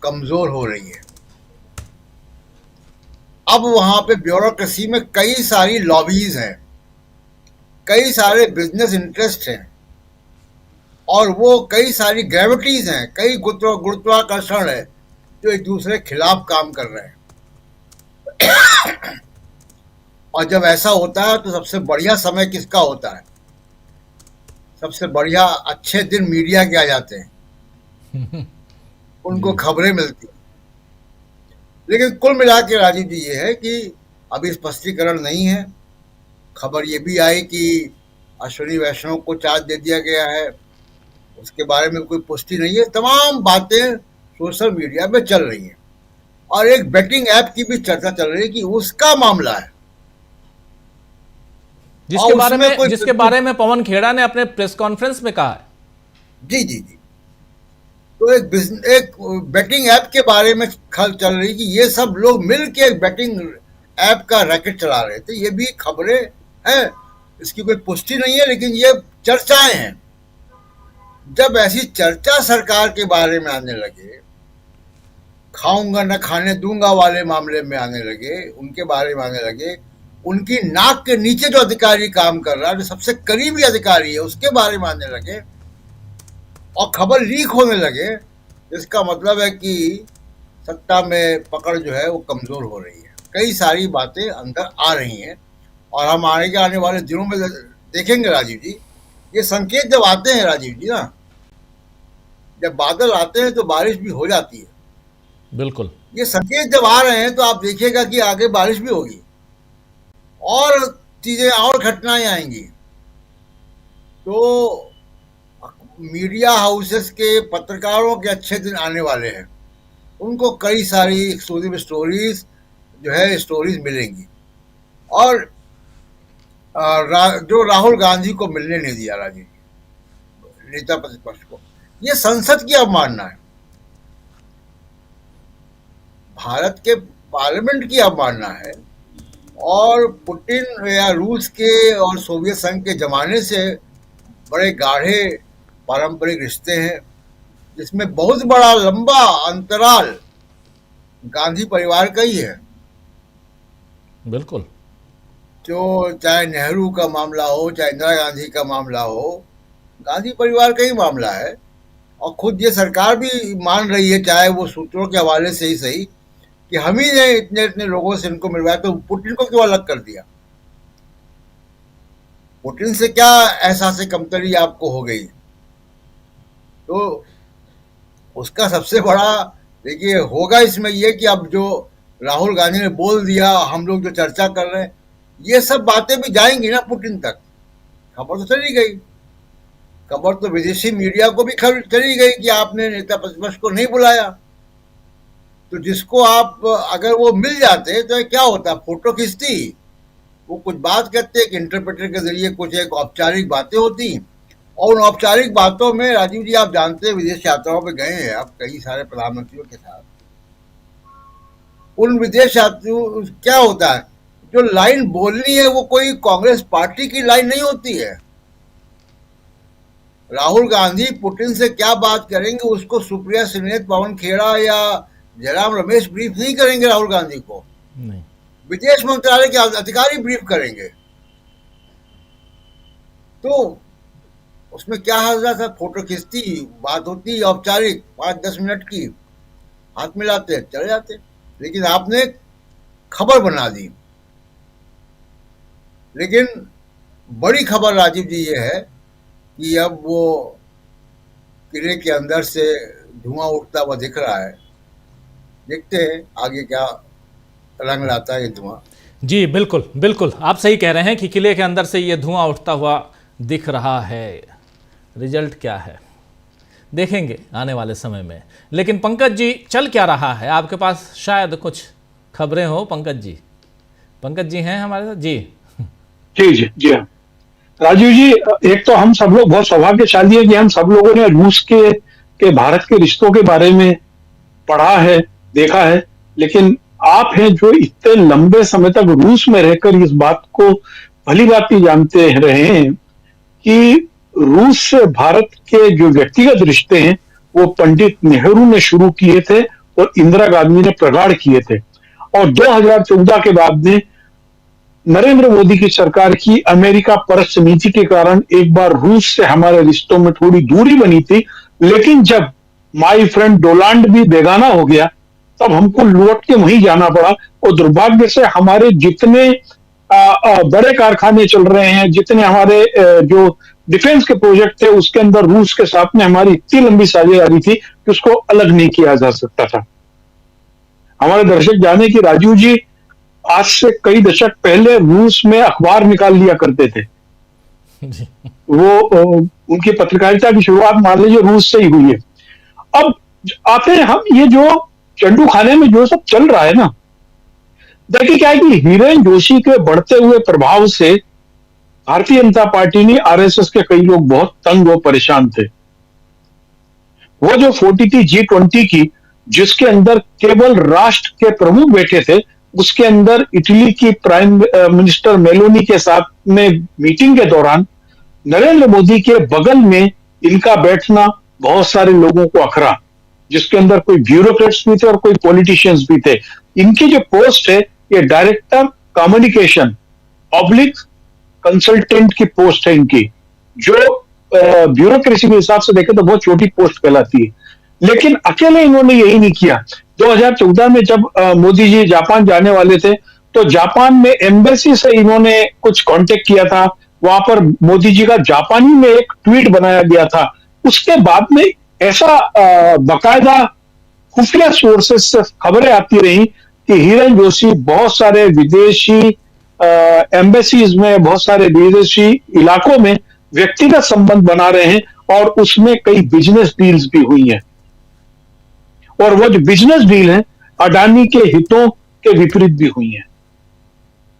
कमजोर हो रही है। अब वहां पे ब्यूरोक्रेसी में कई सारी लॉबीज हैं, कई सारे बिजनेस इंटरेस्ट हैं, और वो कई सारी ग्रेविटीज हैं, कई गुरुत्वाकर्षण है जो एक दूसरे के खिलाफ काम कर रहे हैं। और जब ऐसा होता है तो सबसे बढ़िया समय किसका होता है? सबसे बढ़िया अच्छे दिन मीडिया के आ जाते हैं, उनको खबरें मिलती हैं। लेकिन कुल मिला के राजीव जी ये है कि अभी स्पष्टीकरण नहीं है। खबर ये भी आई कि अश्विनी वैष्णव को चार्ज दे दिया गया है, उसके बारे में कोई पुष्टि नहीं है। तमाम बातें सोशल मीडिया में चल रही हैं, और एक बेटिंग ऐप की भी चर्चा चल रही है कि उसका मामला है, जिसके बारे में पवन खेड़ा ने अपने प्रेस कॉन्फ्रेंस में कहा है। जी जी जी। तो एक बेटिंग ऐप के बारे में खल चल रही कि ये सब लोग मिल के एक बेटिंग ऐप का रैकेट चला रहे थे। ये भी खबरें हैं, इसकी कोई पुष्टि नहीं है, लेकिन ये चर्चाएं हैं। जब ऐसी चर्चा सरकार के बारे में आने लगे, खाऊंगा न खाने दूंगा वाले मामले में आने लगे, उनके बारे में आने लगे, उनकी नाक के नीचे जो अधिकारी काम कर रहा है, जो सबसे करीबी अधिकारी है, उसके बारे में आने लगे, और खबर लीक होने लगे, इसका मतलब है कि सत्ता में पकड़ जो है वो कमजोर हो रही है। कई सारी बातें अंदर आ रही हैं, और हम आने वाले दिनों में देखेंगे राजीव जी। ये संकेत जब आते हैं राजीव जी ना, जब बादल आते हैं तो बारिश भी हो जाती है। बिल्कुल, ये संकेत जब आ रहे हैं तो आप देखिएगा कि आगे बारिश भी होगी, और चीजें और घटनाएं आएंगी। तो मीडिया हाउसेस के पत्रकारों के अच्छे दिन आने वाले हैं, उनको कई सारी एक्सक्लूसिव स्टोरीज जो है स्टोरीज मिलेंगी, और जो राहुल गांधी को मिलने नहीं दिया राजीव, नेता प्रतिपक्ष को, ये संसद की अवमानना है। भारत के पार्लियामेंट की अवमानना है और पुतिन या रूस के और सोवियत संघ के जमाने से बड़े गाढ़े पारंपरिक रिश्ते हैं, जिसमें बहुत बड़ा लंबा अंतराल गांधी परिवार का ही है। बिल्कुल। जो चाहे नेहरू का मामला हो, चाहे इंदिरा गांधी का मामला हो, गांधी परिवार का ही मामला है। और खुद ये सरकार भी मान रही है, चाहे वो सूत्रों के हवाले से ही सही, कि हम ही ने इतने इतने लोगों से इनको मिलवाया, तो पुतिन को क्यों अलग कर दिया? पुतिन से क्या एहसास कमतरी आपको हो गई? तो उसका सबसे बड़ा देखिए होगा इसमें ये कि अब जो राहुल गांधी ने बोल दिया, हम लोग जो चर्चा कर रहे हैं, ये सब बातें भी जाएंगी ना पुतिन तक। खबर तो चली गई, खबर तो विदेशी मीडिया को भी चली गई कि आपने नेता प्रतिपक्ष को नहीं बुलाया। तो जिसको आप अगर वो मिल जाते तो क्या होता, फोटो खींचती, वो कुछ बात करते, एक इंटरप्रेटर के जरिए कुछ एक औपचारिक बातें होती, और उन औपचारिक बातों में राजीव जी आप जानते हैं विदेश यात्राओं पे गए हैं आप कई सारे प्रधानमंत्रियों के साथ। उन विदेश यात्रियों क्या होता है, जो लाइन बोलनी है वो कोई कांग्रेस पार्टी की लाइन नहीं होती है। राहुल गांधी पुतिन से क्या बात करेंगे उसको सुप्रिया सुले, पवन खेड़ा या जयराम रमेश ब्रीफ नहीं करेंगे राहुल गांधी को, नहीं, विदेश मंत्रालय के अधिकारी ब्रीफ करेंगे। तो उसमें क्या हाजरा था, फोटो खींचती, बात होती औपचारिक 5-10 मिनट की, हाथ मिलाते चले जाते। लेकिन आपने खबर बना दी। लेकिन बड़ी खबर राजीव जी ये है कि अब वो किले के अंदर से धुआं उठता हुआ दिख रहा है। देखते हैं आगे क्या रंग लाता है ये धुआं। जी बिल्कुल बिल्कुल, आप सही कह रहे हैं कि किले के अंदर से ये धुआं उठता हुआ दिख रहा है। रिजल्ट क्या है देखेंगे आने वाले समय में। लेकिन पंकज जी, चल क्या रहा है आपके पास? शायद कुछ खबरें हो पंकज जी। पंकज जी हैं हमारे साथ? जी जी हाँ राजीव जी, एक तो हम सब लोग बहुत सौभाग्यशाली है कि हम सब लोगों ने रूस के भारत के रिश्तों के बारे में पढ़ा है, देखा है। लेकिन आप हैं जो इतने लंबे समय तक रूस में रहकर इस बात को भली भांति जानते रहे हैं कि रूस से भारत के जो व्यक्तिगत रिश्ते हैं वो पंडित नेहरू ने शुरू किए थे और इंदिरा गांधी ने प्रगाढ़ किए थे। और 2014 के बाद में नरेंद्र मोदी की सरकार की अमेरिका परस्त नीति के कारण एक बार रूस से हमारे रिश्तों में थोड़ी दूरी बनी थी। लेकिन जब माय फ्रेंड डोनाल्ड भी बेगाना हो गया तब हमको लौट के वहीं जाना पड़ा। और दुर्भाग्य से हमारे जितने बड़े कारखाने चल रहे हैं, जितने हमारे जो डिफेंस के प्रोजेक्ट थे, उसके अंदर रूस के साथ में हमारी इतनी लंबी साझेदारी थी कि उसको अलग नहीं किया जा सकता था। हमारे दर्शक जाने की राजीव जी, आज से कई दशक पहले रूस में अखबार निकाल लिया करते थे। वो उनकी पत्रकारिता की शुरुआत मान लीजिए रूस से ही हुई है। अब आते हैं हम, ये जो चंडू खाने में जो सब चल रहा है ना, देखिए क्या है कि हीरेन जोशी के बढ़ते हुए प्रभाव से भारतीय जनता पार्टी ने, आरएसएस के कई लोग बहुत तंग और परेशान थे। वो जो 40 G20 की, जिसके अंदर केवल राष्ट्र के प्रमुख बैठे थे, उसके अंदर इटली की प्राइम मिनिस्टर मेलोनी के साथ में मीटिंग के दौरान नरेंद्र मोदी के बगल में इनका बैठना बहुत सारे लोगों को अखरा, जिसके अंदर कोई ब्यूरोक्रेट्स भी थे और कोई पॉलिटिशियंस भी थे। इनकी जो पोस्ट है ये डायरेक्टर कम्युनिकेशन ऑब्लिक कंसल्टेंट की पोस्ट है इनकी, जो ब्यूरोक्रेसी के हिसाब से देखें तो बहुत छोटी पोस्ट कहलाती है। लेकिन अकेले इन्होंने यही नहीं किया। 2014 में जब मोदी जी जापान जाने वाले थे तो जापान में एम्बेसी से इन्होंने कुछ कांटेक्ट किया था। वहां पर मोदी जी का जापानी में एक ट्वीट बनाया गया था। उसके बाद में ऐसा बाकायदा खुफिया सोर्सेस से खबरें आती रही कि हीरेन जोशी बहुत सारे विदेशी एम्बेसीज में, बहुत सारे विदेशी इलाकों में व्यक्तिगत संबंध बना रहे हैं और उसमें कई बिजनेस डील्स भी हुई हैं। और वो जो बिजनेस डील है अडानी के हितों के विपरीत भी हुई है।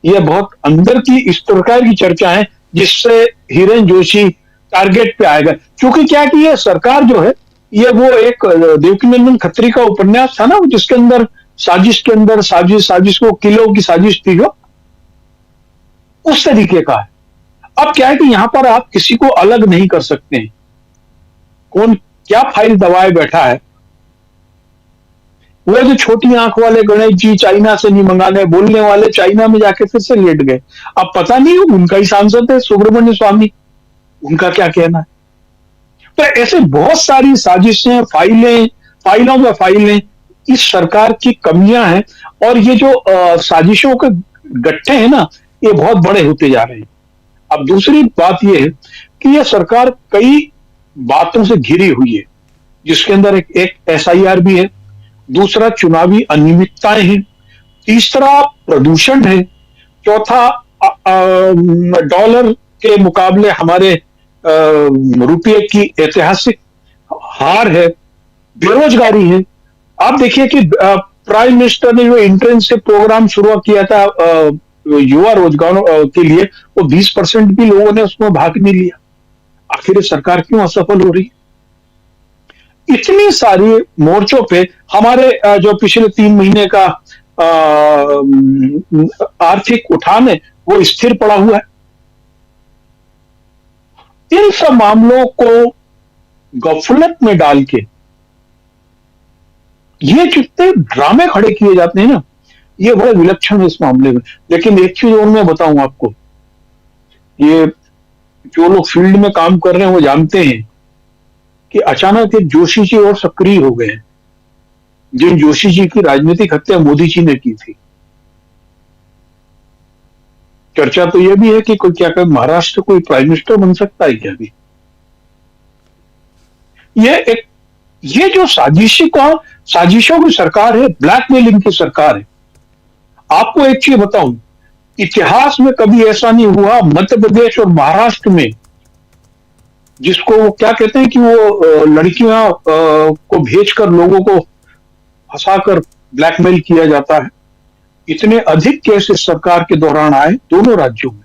यह बहुत अंदर की इस प्रकार की चर्चा है जिससे हीरेन जोशी टारगेट पे आएगा। क्योंकि क्या कि ये सरकार जो है, ये वो एक देवकीनंदन खत्री का उपन्यास था ना, जिसके अंदर साजिश के अंदर साजिश, साजिश को किलो की साजिश थी जो, उस तरीके का है। अब क्या है कि यहां पर आप किसी को अलग नहीं कर सकते हैं, कौन क्या फाइल दबाए बैठा है। वो जो छोटी आंख वाले गणेश जी चाइना से नहीं मंगाने बोलने वाले, चाइना में जाके फिर से लेट गए। अब पता नहीं उनका ही सांसद है सुब्रमण्य स्वामी, उनका क्या कहना है। तो ऐसे बहुत सारी साजिशें, फाइलों में फाइलें, इस सरकार की कमियां हैं। और ये जो साजिशों के गट्ठे हैं ना, ये बहुत बड़े होते जा रहे हैं। अब दूसरी बात यह है कि यह सरकार कई बातों से घिरी हुई है, जिसके अंदर एक SIR भी है, दूसरा चुनावी अनियमितताएं हैं, तीसरा प्रदूषण है, चौथा डॉलर के मुकाबले हमारे रुपये की ऐतिहासिक हार है, बेरोजगारी है। आप देखिए कि प्राइम मिनिस्टर ने जो इंटर्नशिप प्रोग्राम शुरू किया था युवा रोजगारों के लिए, वो 20% भी लोगों ने उसमें भाग नहीं लिया। आखिर सरकार क्यों असफल हो रही है? इतनी सारी मोर्चों पे हमारे जो पिछले 3 महीने का आर्थिक उठान है वो स्थिर पड़ा हुआ है। इन सब मामलों को गफलत में डाल के ये जितने ड्रामे खड़े किए जाते हैं ना, ये बड़े विलक्षण है इस मामले में। लेकिन एक चीज और मैं बताऊं आपको, ये जो लोग फील्ड में काम कर रहे हैं वो जानते हैं कि अचानक एक जोशी जी और सक्रिय हो गए, जिन जोशी जी की राजनीतिक हत्या मोदी जी ने की थी। चर्चा तो यह भी है कि कोई क्या कर महाराष्ट्र कोई प्राइम मिनिस्टर बन सकता है क्या भी। ये जो साजिशों की सरकार है, ब्लैकमेलिंग की सरकार है। आपको एक चीज बताऊं, इतिहास में कभी ऐसा नहीं हुआ मध्य प्रदेश और महाराष्ट्र में, जिसको वो क्या कहते हैं कि वो लड़कियां को भेजकर लोगों को फंसाकर ब्लैकमेल किया जाता है। इतने अधिक केस इस सरकार के दौरान आए दोनों राज्यों में।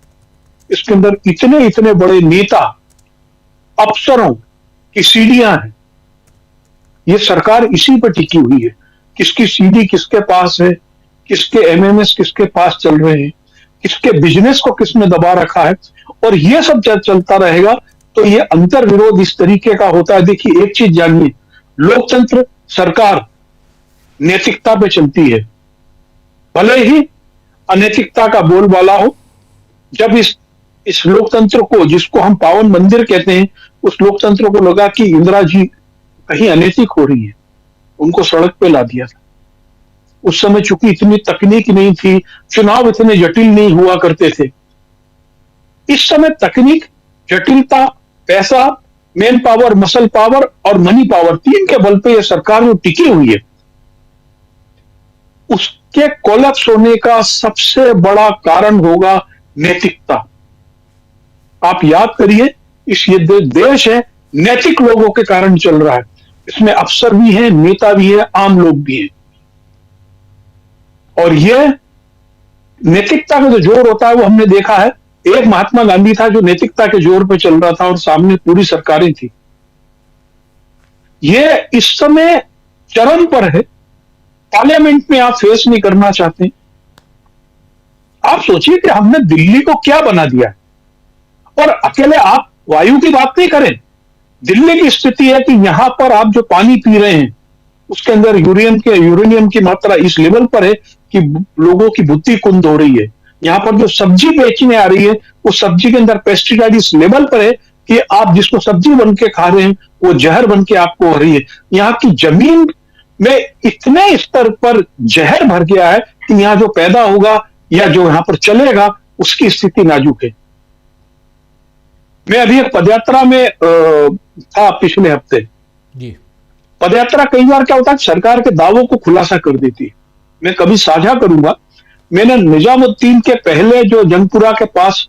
इसके अंदर इतने बड़े नेता अफसरों की सीडियां हैं। ये सरकार इसी पर टिकी हुई है, किसकी सीडी किसके पास है, किसके MMS किसके पास चल रहे हैं, किसके बिजनेस को किसने दबा रखा है, और ये सब चलता रहेगा तो ये अंतर विरोध इस तरीके का होता है। देखिए एक चीज जानिए, लोकतंत्र सरकार नैतिकता पे चलती है, भले ही अनैतिकता का बोलबाला हो। जब इस लोकतंत्र को, जिसको हम पावन मंदिर कहते हैं, उस लोकतंत्र को लगा कि इंदिरा जी कहीं अनैतिक हो रही है, उनको सड़क पे ला दिया था। उस समय चूंकि इतनी तकनीक नहीं थी, चुनाव इतने जटिल नहीं हुआ करते थे। इस समय तकनीक, जटिलता, पैसा, मैन पावर, मसल पावर और मनी पावर, 3 के बल पे यह सरकार जो टिकी हुई है, उसके कोलैप्स होने का सबसे बड़ा कारण होगा नैतिकता। आप याद करिए, ये देश है नैतिक लोगों के कारण चल रहा है। इसमें अफसर भी हैं, नेता भी है, आम लोग भी हैं। और यह नैतिकता का जो जोर होता है वो हमने देखा है। एक महात्मा गांधी था जो नैतिकता के जोर पे चल रहा था और सामने पूरी सरकारें थी। यह इस समय चरम पर है। पार्लियामेंट में आप फेस नहीं करना चाहते। आप सोचिए कि हमने दिल्ली को क्या बना दिया है। और अकेले आप वायु की बात नहीं करें, दिल्ली की स्थिति है कि यहां पर आप जो पानी पी रहे हैं उसके अंदर यूरेनियम की मात्रा इस लेवल पर है कि लोगों की बुद्धि कुंद हो रही है। यहां पर जो सब्जी बेचने आ रही है, उस सब्जी के अंदर पेस्टिसाइड इस लेवल पर है कि आप जिसको सब्जी बन के खा रहे हैं वो जहर बन के आपको हो रही है। यहाँ की जमीन में इतने स्तर पर जहर भर गया है कि यहां जो पैदा होगा या जो यहां पर चलेगा उसकी स्थिति नाजुक है। मैं अभी एक पदयात्रा में था पिछले हफ्ते। पदयात्रा कई बार क्या होता है, सरकार के दावों को खुलासा कर देती है। मैं कभी साझा करूंगा, मैंने निजामुद्दीन के पहले जो जंगपुरा के पास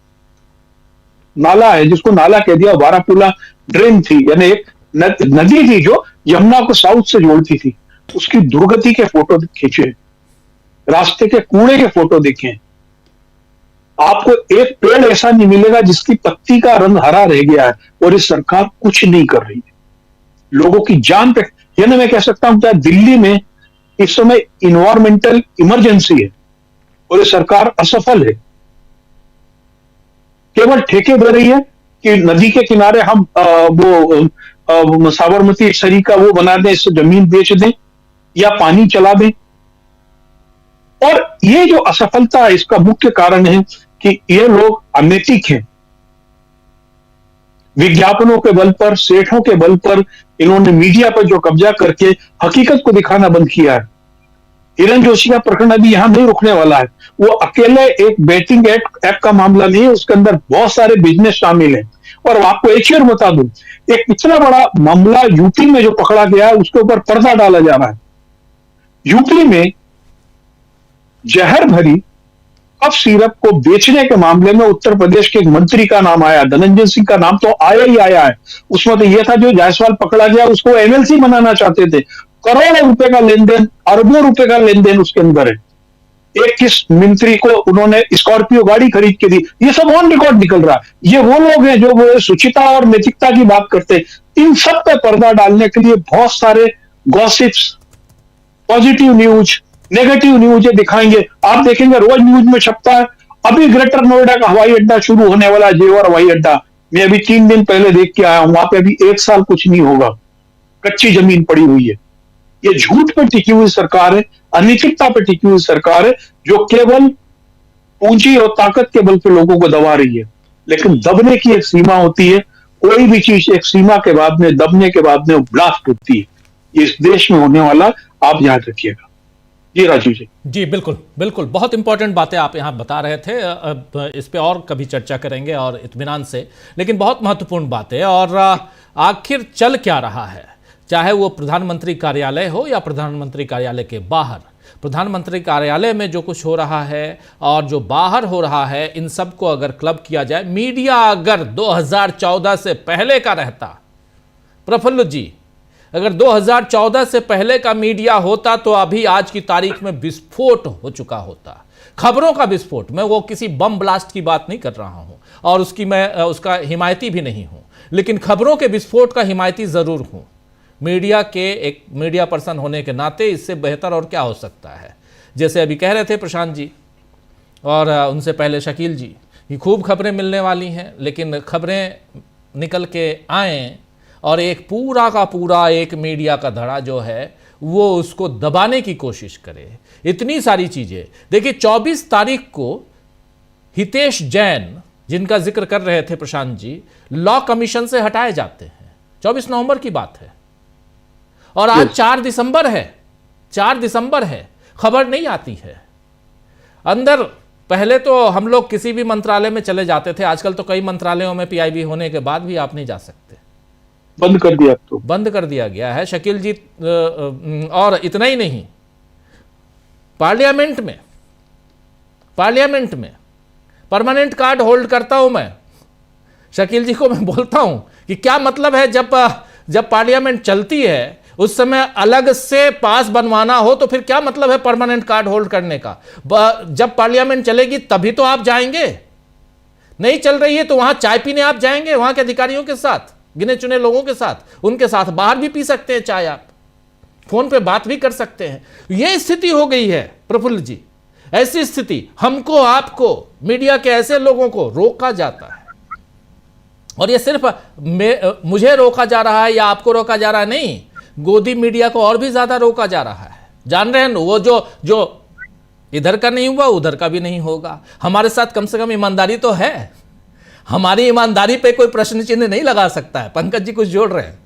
नाला है, जिसको नाला कह दिया, वारापुला ड्रेन थी, यानी एक नदी थी जो यमुना को साउथ से जोड़ती थी, उसकी दुर्गति के फोटो खींचे, रास्ते के कूड़े के फोटो देखे। आपको एक पेड़ ऐसा नहीं मिलेगा जिसकी पत्ती का रंग हरा रह गया है, और इस सरकार कुछ नहीं कर रही है। लोगों की जान पे, यानी मैं कह सकता हूं क्या दिल्ली में इस समय इन्वायरमेंटल इमरजेंसी है और ये सरकार असफल है, केवल ठेके दे रही है कि नदी के किनारे हम साबरमती सरी का वो बना दें, इससे जमीन बेच दें या पानी चला दें। और ये जो असफलता है इसका मुख्य कारण है कि ये लोग अनैतिक हैं। विज्ञापनों के बल पर, सेठों के बल पर इन्होंने मीडिया पर जो कब्जा करके हकीकत को दिखाना बंद किया है। हिरण जोशी का प्रकरण अभी यहां नहीं रुकने वाला है। वो अकेले एक बेटिंग ऐप का मामला नहीं है, उसके अंदर बहुत सारे बिजनेस शामिल हैं। और आपको एक चीज बता दूं, एक इतना बड़ा मामला यूपी में जो पकड़ा गया है उसके ऊपर पर्दा डाला जा रहा है। यूपी में जहर भरी कफ सिरप को बेचने के मामले में उत्तर प्रदेश के एक मंत्री का नाम आया, धनंजय सिंह का नाम तो आया ही आया है। उसमें तो यह था जो जायसवाल पकड़ा गया उसको एमएलसी बनाना चाहते थे। करोड़ों रुपए का लेन देन, अरबों रुपए का लेन देन उसके अंदर है। एक किस मंत्री को उन्होंने स्कॉर्पियो गाड़ी खरीद के दी, ये सब ऑन रिकॉर्ड निकल रहा है। ये वो लोग हैं जो वो शुचिता और नैतिकता की बात करते हैं। इन सब पे पर्दा डालने के लिए बहुत सारे gossips, positive news, negative news दिखाएंगे। आप देखेंगे रोज न्यूज में छपता है अभी ग्रेटर नोएडा का हवाई अड्डा शुरू होने वाला, जेवर हवाई अड्डा। मैं अभी 3 दिन पहले देख के आया हूं, वहां पे अभी 1 साल कुछ नहीं होगा, कच्ची जमीन पड़ी हुई है। ये झूठ पर टिकी हुई सरकार है, अनैतिकता पर टिकी हुई सरकार है, जो केवल पूंजी और ताकत के बल पे लोगों को दबा रही है। लेकिन दबने की एक सीमा होती है, कोई भी चीज एक सीमा के बाद में, दबने के बाद में ब्लास्ट होती है। इस देश में होने वाला आप याद रखिएगा। जी राजीव जी। जी बिल्कुल बिल्कुल, बहुत इंपॉर्टेंट बातें आप यहाँ बता रहे थे। अब इस पे और कभी चर्चा करेंगे और इत्मीनान से, लेकिन बहुत महत्वपूर्ण बातें। और आखिर चल क्या रहा है, चाहे वो प्रधानमंत्री कार्यालय हो या प्रधानमंत्री कार्यालय के बाहर, प्रधानमंत्री कार्यालय में जो कुछ हो रहा है और जो बाहर हो रहा है, इन सब को अगर क्लब किया जाए, मीडिया अगर 2014 से पहले का रहता, प्रफुल्ल जी, अगर 2014 से पहले का मीडिया होता तो अभी आज की तारीख में विस्फोट हो चुका होता, खबरों का विस्फोट। मैं वो किसी बम ब्लास्ट की बात नहीं कर रहा हूं और मैं उसका हिमायती भी नहीं हूं, लेकिन खबरों के विस्फोट का हिमायती जरूर हूं। मीडिया के एक मीडिया पर्सन होने के नाते इससे बेहतर और क्या हो सकता है। जैसे अभी कह रहे थे प्रशांत जी और उनसे पहले शकील जी कि खूब खबरें मिलने वाली हैं, लेकिन खबरें निकल के आएँ और एक पूरा का पूरा एक मीडिया का धड़ा जो है वो उसको दबाने की कोशिश करे। इतनी सारी चीज़ें देखिए, 24 तारीख को हितेश जैन, जिनका जिक्र कर रहे थे प्रशांत जी, लॉ कमीशन से हटाए जाते हैं। 24 नवंबर की बात है और आज 4 दिसंबर है। 4 दिसंबर है, खबर नहीं आती है अंदर। पहले तो हम लोग किसी भी मंत्रालय में चले जाते थे, आजकल तो कई मंत्रालयों में पीआईबी होने के बाद भी आप नहीं जा सकते, बंद कर दिया, तो बंद कर दिया गया है शकील जी। और इतना ही नहीं, पार्लियामेंट में परमानेंट कार्ड होल्ड करता हूं मैं। शकील जी को मैं बोलता हूं कि क्या मतलब है, जब पार्लियामेंट चलती है उस समय अलग से पास बनवाना हो तो फिर क्या मतलब है परमानेंट कार्ड होल्ड करने का। जब पार्लियामेंट चलेगी तभी तो आप जाएंगे, नहीं चल रही है तो वहां चाय पीने आप जाएंगे, वहां के अधिकारियों के साथ, गिने चुने लोगों के साथ, उनके साथ बाहर भी पी सकते हैं चाय, आप फोन पे बात भी कर सकते हैं। यह स्थिति हो गई है प्रफुल्ल जी। ऐसी स्थिति हमको, आपको, मीडिया के ऐसे लोगों को रोका जाता है। और यह सिर्फ मुझे रोका जा रहा है या आपको रोका जा रहा है, नहीं, गोदी मीडिया को और भी ज्यादा रोका जा रहा है। जान रहे हैं वो जो इधर का नहीं हुआ उधर का भी नहीं होगा। हमारे साथ कम से कम ईमानदारी तो है, हमारी ईमानदारी पे कोई प्रश्न चिन्ह नहीं लगा सकता है। पंकज जी कुछ जोड़ रहे हैं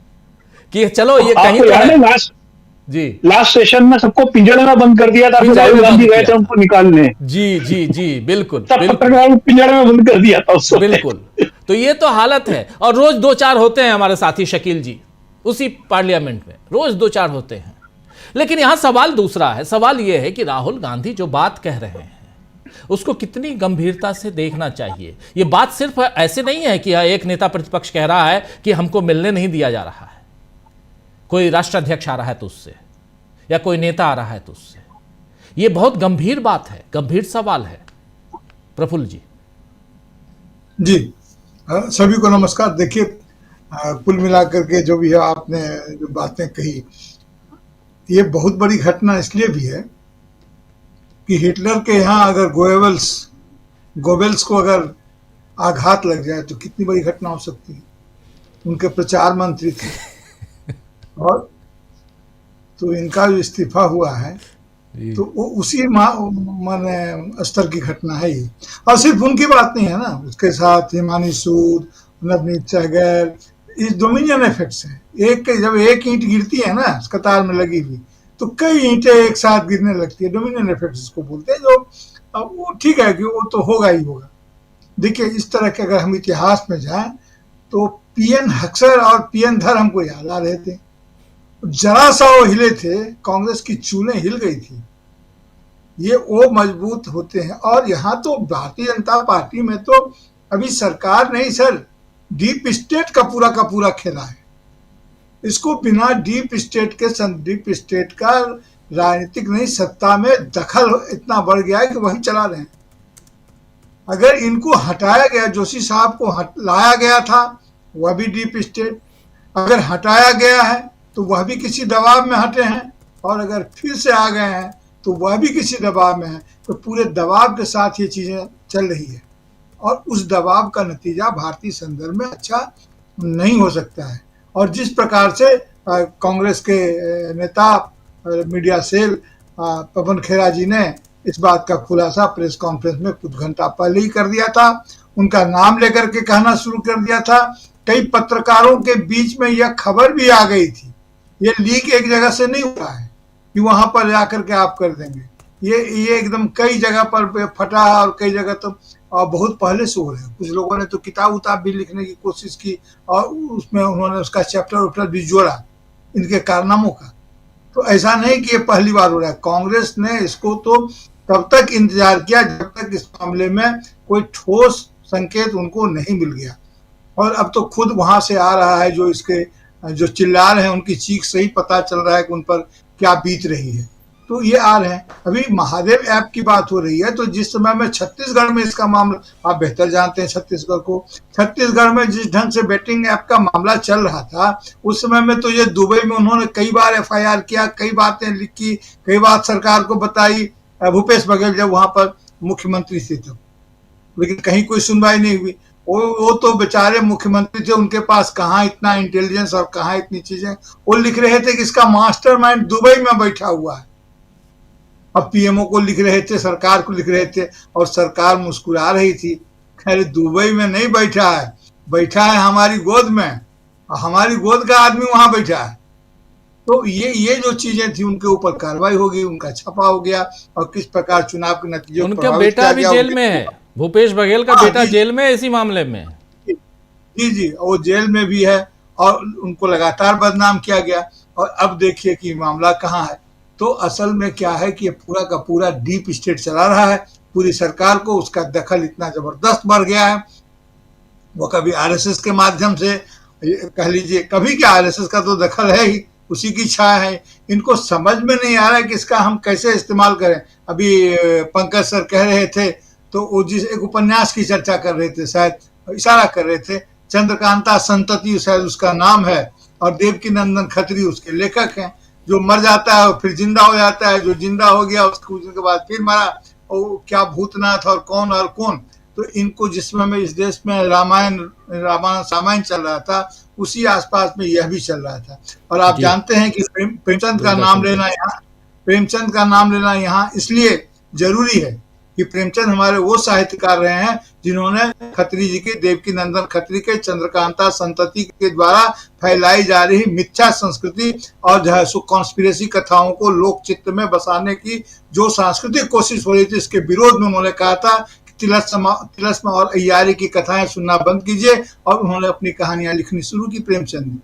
कि चलो ये कहीं तो है। लास्ट सेशन में सबको पिंजड़े में बंद कर दिया था, फिर राहुल गांधी गए थे उनको निकालने। जी बिल्कुल, पिंजड़े में बंद कर दिया था उसको। बिल्कुल, तो ये तो हालत है। और रोज 2-4 होते हैं हमारे साथी शकील जी उसी पार्लियामेंट में, रोज 2-4 होते हैं। लेकिन यहां सवाल दूसरा है। सवाल यह है कि राहुल गांधी जो बात कह रहे हैं उसको कितनी गंभीरता से देखना चाहिए। यह बात सिर्फ ऐसे नहीं है कि एक नेता प्रतिपक्ष कह रहा है कि हमको मिलने नहीं दिया जा रहा है, कोई राष्ट्राध्यक्ष आ रहा है तो उससे, या कोई नेता आ रहा है तो उससे। यह बहुत गंभीर बात है, गंभीर सवाल है प्रफुल्ल जी। जी सभी को नमस्कार। देखिए, कुल मिलाकर के जो भी है आपने जो बातें कही, ये बहुत बड़ी घटना इसलिए भी है कि हिटलर के यहाँ अगर गोबेल्स को अगर आघात लग जाए तो कितनी बड़ी घटना हो सकती है। उनके प्रचार मंत्री थे और तो इनका जो इस्तीफा हुआ है तो वो उसी माने स्तर की घटना है ये। और सिर्फ उनकी बात नहीं है ना, उसके साथ हिमानी सूद, नवनीत सहगल, इस डोमिनियन इफेक्ट्स है। जब एक ईंट गिरती है ना कतार में लगी हुई तो कई ईंटें एक साथ गिरने लगती है। डोमिनियन इफेक्ट्स इसको बोलते हैं। जो वो ठीक है कि वो तो होगा ही होगा। देखिए इस तरह के अगर हम इतिहास में जाएं तो पीएन हक्सर और पीएन धर हमको याद आ रहे थे। जरा सा वो हिले थे, कांग्रेस की चूलें हिल गई थी। ये वो मजबूत होते हैं। और यहाँ तो भारतीय जनता पार्टी में तो अभी सरकार नहीं सर, डीप स्टेट का पूरा खेला है। इसको बिना डीप स्टेट का राजनीतिक नहीं सत्ता में दखल इतना बढ़ गया है कि वही चला रहे हैं। अगर इनको हटाया गया, जोशी साहब को लाया गया था, वह भी डीप स्टेट। अगर हटाया गया है तो वह भी किसी दबाव में हटे हैं, और अगर फिर से आ गए हैं तो वह भी किसी दबाव में है। तो पूरे दबाव के साथ ये चीजें चल रही है और उस दबाव का नतीजा भारतीय संदर्भ में अच्छा नहीं हो सकता है। और जिस प्रकार से कांग्रेस के नेता मीडिया सेल पवन खेरा जी ने इस बात का खुलासा प्रेस कॉन्फ्रेंस में कुछ घंटा पहले ही कर दिया था, उनका नाम लेकर के कहना शुरू कर दिया था। कई पत्रकारों के बीच में यह खबर भी आ गई थी। ये लीक एक जगह से नहीं हुआ है कि वहां पर जाकर के आप कर देंगे। ये एकदम कई जगह पर फटा है और कई जगह तो बहुत पहले से हो रहा है। कुछ लोगों ने तो किताब भी लिखने की कोशिश की और उसमें उन्होंने उसका चैप्टर भी जोड़ा इनके कारनामों का। तो ऐसा नहीं कि ये पहली बार हो रहा है। कांग्रेस ने इसको तो तब तक इंतजार किया जब तक इस मामले में कोई ठोस संकेत उनको नहीं मिल गया। और अब तो खुद वहां से आ रहा है जो चिल्ला रहे हैं, उनकी चीख से ही पता चल रहा है कि उन पर क्या बीत रही है। तो ये आ रहे हैं। अभी महादेव ऐप की बात हो रही है तो जिस समय में छत्तीसगढ़ में इसका मामला, आप बेहतर जानते हैं छत्तीसगढ़ को, छत्तीसगढ़ में जिस ढंग से बेटिंग ऐप का मामला चल रहा था उस समय में तो ये दुबई में उन्होंने कई बार एफआईआर किया, कई बातें लिखी, कई बात सरकार को बताई, भूपेश बघेल जब वहां पर मुख्यमंत्री थे तब, लेकिन कहीं कोई सुनवाई नहीं हुई। वो तो बेचारे मुख्यमंत्री थे, उनके पास कहाँ इतना इंटेलिजेंस और कहाँ इतनी चीजें। वो लिख रहे थे कि इसका मास्टरमाइंड दुबई में बैठा हुआ है। अब पीएमओ को लिख रहे थे, सरकार को लिख रहे थे और सरकार मुस्कुरा रही थी। खैर दुबई में नहीं बैठा है, बैठा है हमारी गोद में, और हमारी गोद का आदमी वहां बैठा है। तो ये जो चीजें थी उनके ऊपर कार्रवाई हो गई, उनका छापा हो गया और किस प्रकार चुनाव के नतीजे उनका बेटा भी जेल में है, भूपेश बघेल का बेटा जेल में है इसी मामले में। जी वो जेल में भी है और उनको लगातार बदनाम किया गया। और अब देखिए कि मामला कहाँ है। तो असल में क्या है कि ये पूरा का पूरा डीप स्टेट चला रहा है। पूरी सरकार को उसका दखल इतना जबरदस्त बढ़ गया है। वो कभी आरएसएस के माध्यम से कह लीजिए, कभी क्या आरएसएस का तो दखल है ही, उसी की छाया है। इनको समझ में नहीं आ रहा है कि इसका हम कैसे इस्तेमाल करें। अभी पंकज सर कह रहे थे तो वो जिस एक उपन्यास की चर्चा कर रहे थे, शायद इशारा कर रहे थे, चंद्रकांता संतति शायद उसका नाम है और देवकी नंदन खत्री उसके लेखक हैं। जो मर जाता है फिर जिंदा हो जाता है, जो जिंदा हो गया उसको के बाद फिर मरा, और क्या भूतनाथ और कौन। तो इनको जिसमें में इस देश में रामायण चल रहा था उसी आसपास में यह भी चल रहा था। और आप जानते हैं कि प्रेमचंद का नाम लेना यहाँ इसलिए जरूरी है कि प्रेमचंद हमारे वो साहित्यकार रहे हैं जिन्होंने खत्री जी के, देवकी नंदन खत्री के, चंद्रकांता संतति के द्वारा फैलाई जा रही मिथ्या संस्कृति और जो है सो कॉन्स्पिरेसी कथाओं को लोक चित्त में बसाने की जो सांस्कृतिक कोशिश हो रही थी, इसके विरोध में उन्होंने कहा था कि तिलस्म और अय्यारी की कथाएं सुनना बंद कीजिए। और उन्होंने अपनी कहानियां लिखनी शुरू की प्रेमचंद ने।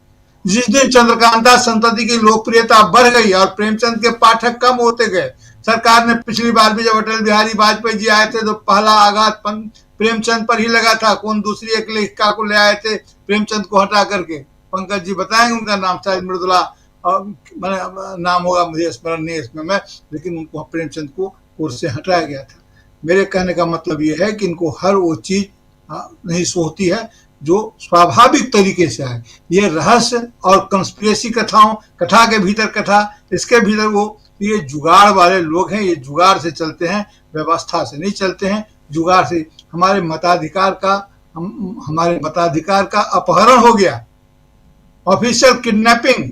जिस दिन चंद्रकांता संतति की लोकप्रियता बढ़ गई और प्रेमचंद के पाठक कम होते गए, सरकार ने पिछली बार भी जब अटल बिहारी वाजपेयी जी आए थे तो पहला आघात प्रेमचंद पर ही लगा था। कौन दूसरी एक लेखिका को ले आए थे प्रेमचंद को हटा करके, पंकज जी बताएंगे उनका नाम, शायद मृदुला नाम होगा, मुझे स्मरण नहीं इसमें मैं, लेकिन उनको प्रेमचंद को कोर्स से हटाया गया था। मेरे कहने का मतलब ये है कि इनको हर वो चीज नहीं सोचती है जो स्वाभाविक तरीके से आए। ये रहस्य और कंस्पिरेसी कथाओं, कथा के भीतर कथा, इसके भीतर वो, ये जुगाड़ वाले लोग हैं, ये जुगाड़ से चलते हैं, व्यवस्था से नहीं चलते हैं। जुगाड़ से हमारे मताधिकार का अपहरण हो गया, ऑफिशियल किडनैपिंग,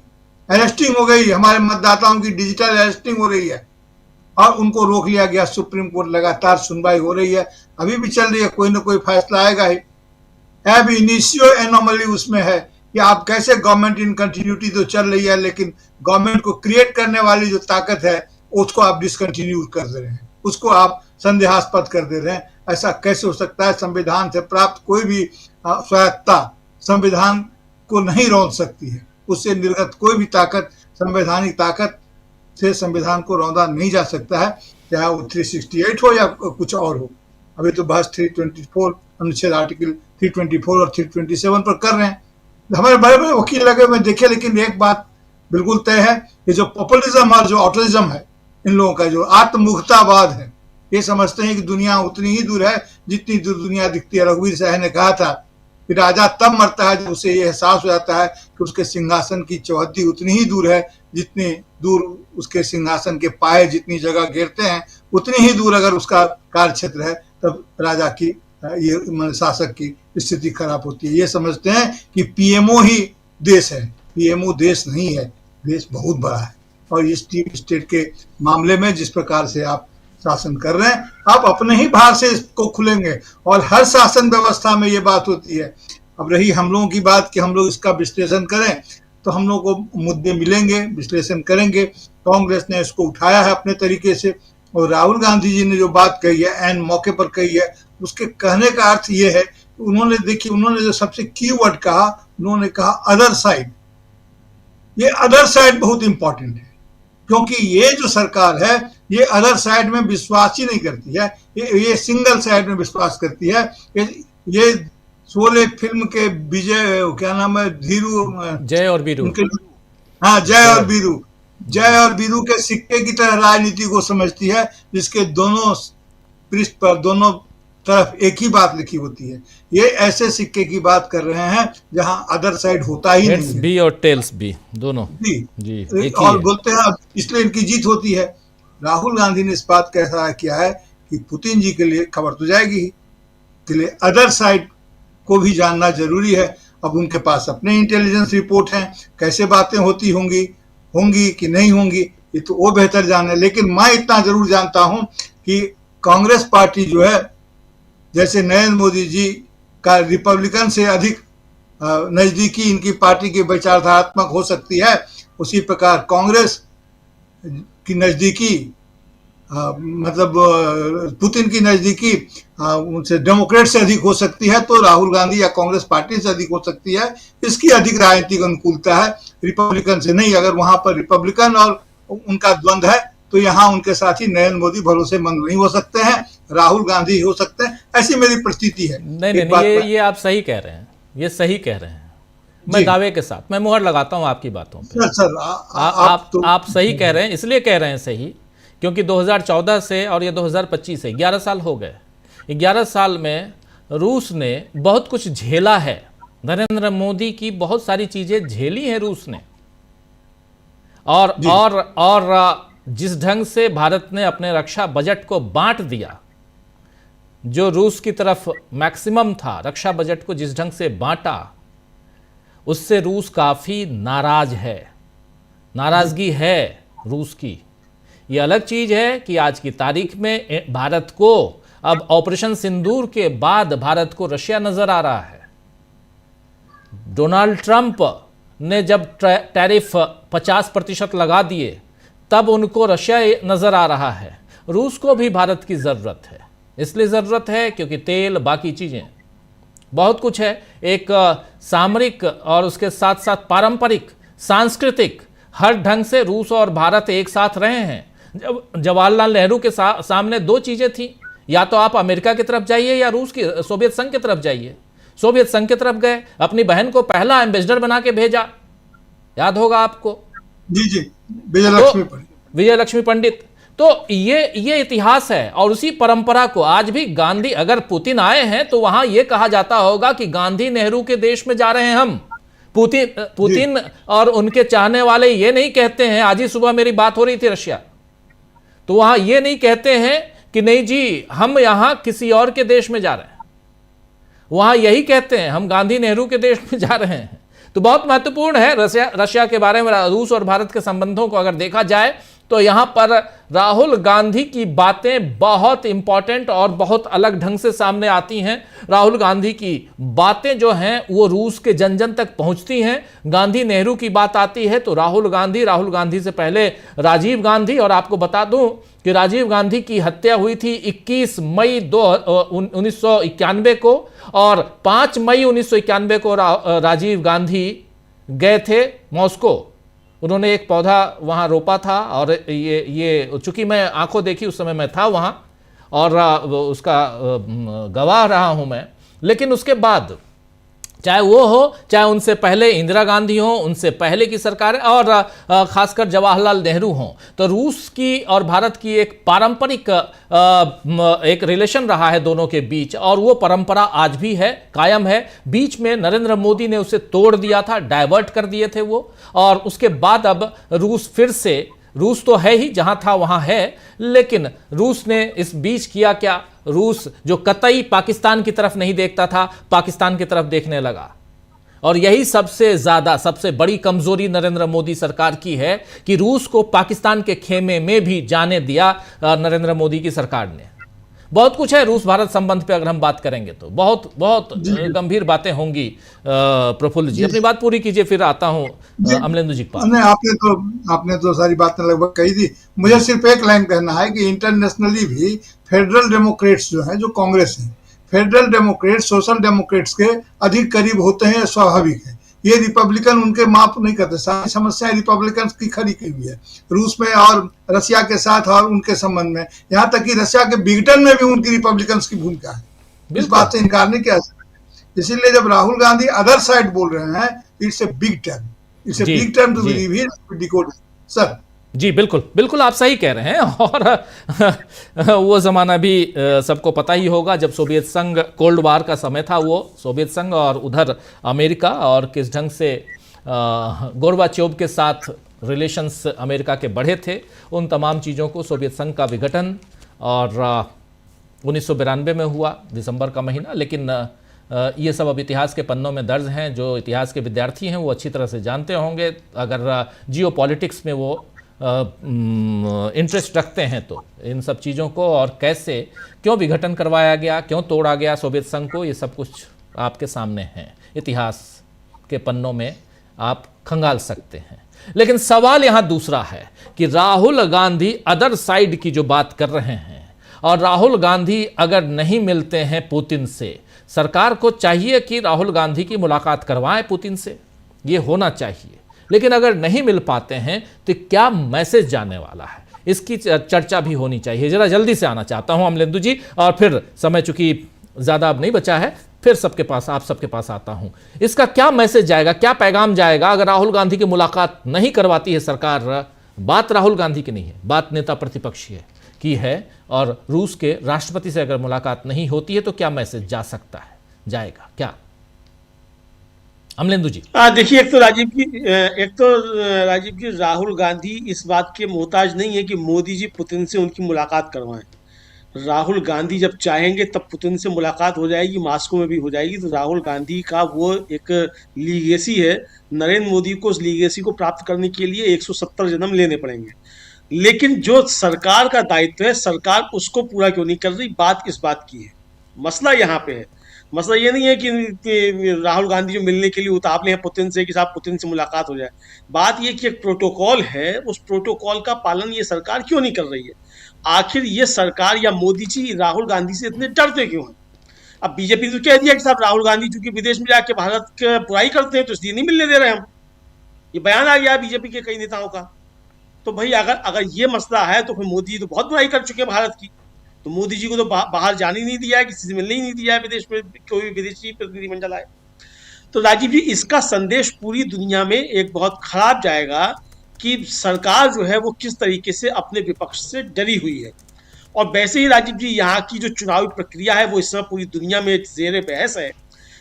अरेस्टिंग हो गई, हमारे मतदाताओं की डिजिटल अरेस्टिंग हो रही है और उनको रोक लिया गया। सुप्रीम कोर्ट लगातार सुनवाई हो रही है, अभी भी चल रही है, कोई ना कोई फैसला आएगा ही। अब इनिशियो एनोमली उसमें है कि आप कैसे, गवर्नमेंट इन कंटिन्यूटी तो चल रही है, लेकिन गवर्नमेंट को क्रिएट करने वाली जो ताकत है उसको आप डिसकंटिन्यू कर दे रहे हैं, उसको आप संदेहास्पद कर दे रहे हैं। ऐसा कैसे हो सकता है? संविधान से प्राप्त कोई भी स्वायत्तता संविधान को नहीं रौंद सकती है, उससे निर्गत कोई भी ताकत, संवैधानिक ताकत से संविधान को रौंदा नहीं जा सकता है, चाहे वो 368 हो या कुछ और हो। अभी तो बहस 324 अनुच्छेद आर्टिकल 324 और 327 पर कर रहे हैं। हमारे बड़े बड़े वकील लगे हुए देखे, लेकिन एक बात बिल्कुल तय है, ये जो पॉपुलिज्म और जो ऑटोरिज्म है, इन लोगों का जो आत्ममुक्तावाद है, ये समझते हैं कि दुनिया उतनी ही दूर है जितनी दूर दुनिया दिखती है। रघुवीर शाह ने कहा था कि राजा तब मरता है जब उसे ये एहसास हो जाता है कि उसके सिंहासन की चौहद्दी उतनी ही दूर है जितनी दूर उसके सिंहासन के पाए जितनी जगह घेरते हैं, उतनी ही दूर अगर उसका कार्य क्षेत्र है, तब राजा की, ये शासक की स्थिति खराब होती है। ये समझते हैं कि पीएमओ ही देश है, पीएमओ देश नहीं है, देश बहुत बड़ा है। और इस डीप स्टेट के मामले में जिस प्रकार से आप शासन कर रहे हैं, आप अपने ही भार से इसको खुलेंगे, और हर शासन व्यवस्था में ये बात होती है। अब रही हम लोगों की बात कि हम लोग इसका विश्लेषण करें, तो हम लोग को मुद्दे मिलेंगे, विश्लेषण करेंगे। कांग्रेस ने इसको उठाया है अपने तरीके से, और राहुल गांधी जी ने जो बात कही है, एन मौके पर कही है, उसके कहने का अर्थ ये है, उन्होंने, देखिए, उन्होंने जो सबसे कीवर्ड कहा, उन्होंने कहा अदर साइड। ये अदर साइड बहुत इंपॉर्टेंट है, क्योंकि ये जो सरकार है ये अदर साइड में विश्वास ही नहीं करती है, ये सिंगल साइड में विश्वास करती है। ये शोले फिल्म के विजय, क्या नाम है, धीरू, जय और वीरू, हाँ, जय और वीरू के सिक्के की तरह राजनीति को समझती है, जिसके दोनों पृष्ठ पर, दोनों तरफ एक ही बात लिखी होती है। ये ऐसे सिक्के की बात कर रहे हैं जहां अदर साइड होता ही नहीं है, बी और टेल्स बी दोनों जी और बोलते हैं, इसलिए इनकी जीत होती है। राहुल गांधी ने इस बात का ऐसा किया है कि पुतिन जी के लिए खबर तो जाएगी ही, के लिए अदर साइड को भी जानना जरूरी है। अब उनके पास अपने इंटेलिजेंस रिपोर्ट हैं, कैसे बातें होंगी कि नहीं होंगी, ये तो वो बेहतर जाने। लेकिन मैं इतना जरूर जानता हूं कि कांग्रेस पार्टी जो है, जैसे नरेंद्र मोदी जी का रिपब्लिकन से अधिक नजदीकी इनकी पार्टी की विचारधारात्मक हो सकती है, उसी प्रकार कांग्रेस की नजदीकी, मतलब पुतिन की नजदीकी उनसे डेमोक्रेट से अधिक हो सकती है, तो राहुल गांधी या कांग्रेस पार्टी से अधिक हो सकती है। इसकी अधिक राजनीतिक अनुकूलता है, रिपब्लिकन से नहीं। अगर वहां पर रिपब्लिकन और उनका द्वंद्व है, तो यहाँ उनके साथ ही नरेंद्र मोदी भरोसेमंद नहीं हो सकते हैं, राहुल गांधी हो सकते हैं, ऐसी मेरी प्रतीति है। नहीं, ये आप सही कह रहे हैं, ये सही कह रहे हैं। मैं दावे के साथ मैं मुहर लगाता हूं आपकी बातों पे। सर, आप सही कह रहे हैं, इसलिए कह रहे हैं सही, क्योंकि 2014 से और ये 2025 से 11 साल हो गए। 11 साल में रूस ने बहुत कुछ झेला है, नरेंद्र मोदी की बहुत सारी चीजें झेली हैं रूस ने, और जिस ढंग से भारत ने अपने रक्षा बजट को बांट दिया, जो रूस की तरफ मैक्सिमम था रक्षा बजट को जिस ढंग से बांटा, उससे रूस काफी नाराज है, नाराजगी है रूस की। यह अलग चीज है कि आज की तारीख में भारत को, अब ऑपरेशन सिंदूर के बाद भारत को रशिया नजर आ रहा है। डोनाल्ड ट्रंप ने जब टैरिफ 50% लगा दिए, तब उनको रशिया नजर आ रहा है। रूस को भी भारत की जरूरत है, इसलिए जरूरत है क्योंकि तेल, बाकी चीजें बहुत कुछ है। एक सामरिक और उसके साथ साथ पारंपरिक, सांस्कृतिक, हर ढंग से रूस और भारत एक साथ रहे हैं। जब जवाहरलाल नेहरू के सामने दो चीजें थी, या तो आप अमेरिका की तरफ जाइए या रूस की, सोवियत संघ की तरफ जाइए। सोवियत संघ की तरफ गए, अपनी बहन को पहला एम्बेसडर बना के भेजा, याद होगा आपको। जी, विजय लक्ष्मी पंडित। तो ये इतिहास है और उसी परंपरा को आज भी गांधी, अगर पुतिन आए हैं तो वहां यह कहा जाता होगा कि गांधी नेहरू के देश में जा रहे हैं हम। पुतिन और उनके चाहने वाले ये नहीं कहते हैं, आज ही सुबह मेरी बात हो रही थी रशिया, तो वहां ये नहीं कहते हैं कि नहीं जी हम यहां किसी और के देश में जा रहे हैं, वहां यही कहते हैं हम गांधी नेहरू के देश में जा रहे हैं। तो बहुत महत्वपूर्ण है रशिया के बारे में, रूस और भारत के संबंधों को अगर देखा जाए तो यहां पर राहुल गांधी की बातें बहुत इंपॉर्टेंट और बहुत अलग ढंग से सामने आती हैं। राहुल गांधी की बातें जो हैं वो रूस के जन जन तक पहुंचती हैं। गांधी नेहरू की बात आती है तो राहुल गांधी से पहले राजीव गांधी, और आपको बता दूं कि राजीव गांधी की हत्या हुई थी 21 मई 1991 को, और 5 मई 1991 को राजीव गांधी गए थे मॉस्को। उन्होंने एक पौधा वहां रोपा था, और ये चूंकि मैं आंखों देखी उस समय मैं था वहां और उसका गवाह रहा हूं मैं। लेकिन उसके बाद चाहे वो हो, चाहे उनसे पहले इंदिरा गांधी हो, उनसे पहले की सरकार और खासकर जवाहरलाल नेहरू हो, तो रूस की और भारत की एक पारंपरिक एक रिलेशन रहा है दोनों के बीच, और वो परंपरा आज भी है, कायम है। बीच में नरेंद्र मोदी ने उसे तोड़ दिया था, डाइवर्ट कर दिए थे वो, और उसके बाद अब रूस फिर से, रूस तो है ही, जहां था वहां है, लेकिन रूस ने इस बीच किया क्या, रूस जो कतई पाकिस्तान की तरफ नहीं देखता था, पाकिस्तान की तरफ देखने लगा। और यही सबसे बड़ी कमजोरी नरेंद्र मोदी सरकार की है कि रूस को पाकिस्तान के खेमे में भी जाने दिया नरेंद्र मोदी की सरकार ने। बहुत कुछ है रूस भारत संबंध पे, अगर हम बात करेंगे तो बहुत बहुत गंभीर बातें होंगी। प्रफुल्ल जी अपनी बात पूरी कीजिए, फिर आता हूं अमलेंदु जी के पास। आपने तो सारी बातें लगभग कही थी। मुझे सिर्फ एक लाइन कहना है कि इंटरनेशनली भी फेडरल डेमोक्रेट्स जो हैं, जो कांग्रेस है, फेडरल डेमोक्रेट्स सोशल डेमोक्रेट्स के अधिक करीब होते हैं, स्वाभाविक है। ये रिपब्लिकन उनके माफ नहीं करते, सारी समस्या रिपब्लिकन की खड़ी की हुई है रूस में और रशिया के साथ और उनके संबंध में, यहाँ तक कि रशिया के विघटन में भी उनकी रिपब्लिकन की भूमिका है, इस बात से इनकार नहीं किया सकता। इसीलिए जब राहुल गांधी अदर साइड बोल रहे हैं, it's a big term to decode sir. जी बिल्कुल बिल्कुल, आप सही कह रहे हैं। और वो ज़माना भी सबको पता ही होगा जब सोवियत संघ, कोल्ड वार का समय था, वो सोवियत संघ और उधर अमेरिका, और किस ढंग से गोर्बाचोव के साथ रिलेशंस अमेरिका के बढ़े थे। उन तमाम चीज़ों को, सोवियत संघ का विघटन और 1992 में हुआ दिसंबर का महीना, लेकिन ये सब अब इतिहास के पन्नों में दर्ज हैं। जो इतिहास के विद्यार्थी हैं वो अच्छी तरह से जानते होंगे, अगर जियो पॉलिटिक्स में वो इंटरेस्ट रखते हैं तो, इन सब चीज़ों को, और कैसे, क्यों विघटन करवाया गया, क्यों तोड़ा गया सोवियत संघ को, ये सब कुछ आपके सामने है, इतिहास के पन्नों में आप खंगाल सकते हैं। लेकिन सवाल यहाँ दूसरा है कि राहुल गांधी अदर साइड की जो बात कर रहे हैं, और राहुल गांधी अगर नहीं मिलते हैं पुतिन से, सरकार को चाहिए कि राहुल गांधी की मुलाकात करवाएं पुतिन से, ये होना चाहिए। लेकिन अगर नहीं मिल पाते हैं तो क्या मैसेज जाने वाला है, इसकी चर्चा भी होनी चाहिए। जरा जल्दी से आना चाहता हूं अमलेंदु जी, और फिर समय चूंकि ज़्यादा अब नहीं बचा है, फिर सबके पास, आप सबके पास आता हूं। इसका क्या मैसेज जाएगा, क्या पैगाम जाएगा अगर राहुल गांधी की मुलाकात नहीं करवाती है सरकार? बात राहुल गांधी की नहीं है, बात नेता प्रतिपक्ष की है, और रूस के राष्ट्रपति से अगर मुलाकात नहीं होती है तो क्या मैसेज जा सकता है, जाएगा क्या? अमलेंदु जी। देखिए, एक तो राजीव जी राहुल गांधी इस बात के मोहताज नहीं है कि मोदी जी पुतिन से उनकी मुलाकात करवाएं। राहुल गांधी जब चाहेंगे तब पुतिन से मुलाकात हो जाएगी, मॉस्को में भी हो जाएगी। तो राहुल गांधी का वो एक लीगेसी है, नरेंद्र मोदी को उस लीगेसी को प्राप्त करने के लिए 170 जन्म लेने पड़ेंगे। लेकिन जो सरकार का दायित्व है, सरकार उसको पूरा क्यों नहीं कर रही, बात इस बात की है। मसला यहाँ पे है, मसला ये नहीं है कि राहुल गांधी जो मिलने के लिए उतावले हैं पुतिन से कि साहब पुतिन से मुलाकात हो जाए। बात ये कि एक प्रोटोकॉल है, उस प्रोटोकॉल का पालन ये सरकार क्यों नहीं कर रही है? आखिर ये सरकार या मोदी जी राहुल गांधी से इतने डरते क्यों हैं? अब बीजेपी तो कह दिया कि साहब राहुल गांधी चूंकि विदेश में जाके भारत की बुराई करते हैं तो इसलिए नहीं मिलने दे रहे हम। ये बयान आ गया बीजेपी के कई नेताओं का। तो भाई अगर ये मसला है तो फिर मोदी जी तो बहुत बुराई कर चुके हैं भारत की, तो मोदी जी को तो बाहर जाने ही नहीं दिया है, किसी से मिलने ही नहीं दिया है, विदेश में कोई विदेशी प्रतिनिधिमंडल आए। तो राजीव जी, इसका संदेश पूरी दुनिया में एक बहुत खराब जाएगा कि सरकार जो है वो किस तरीके से अपने विपक्ष से डरी हुई है। और वैसे ही राजीव जी, यहाँ की जो चुनावी प्रक्रिया है वो इस समय पूरी दुनिया में जेर बहस है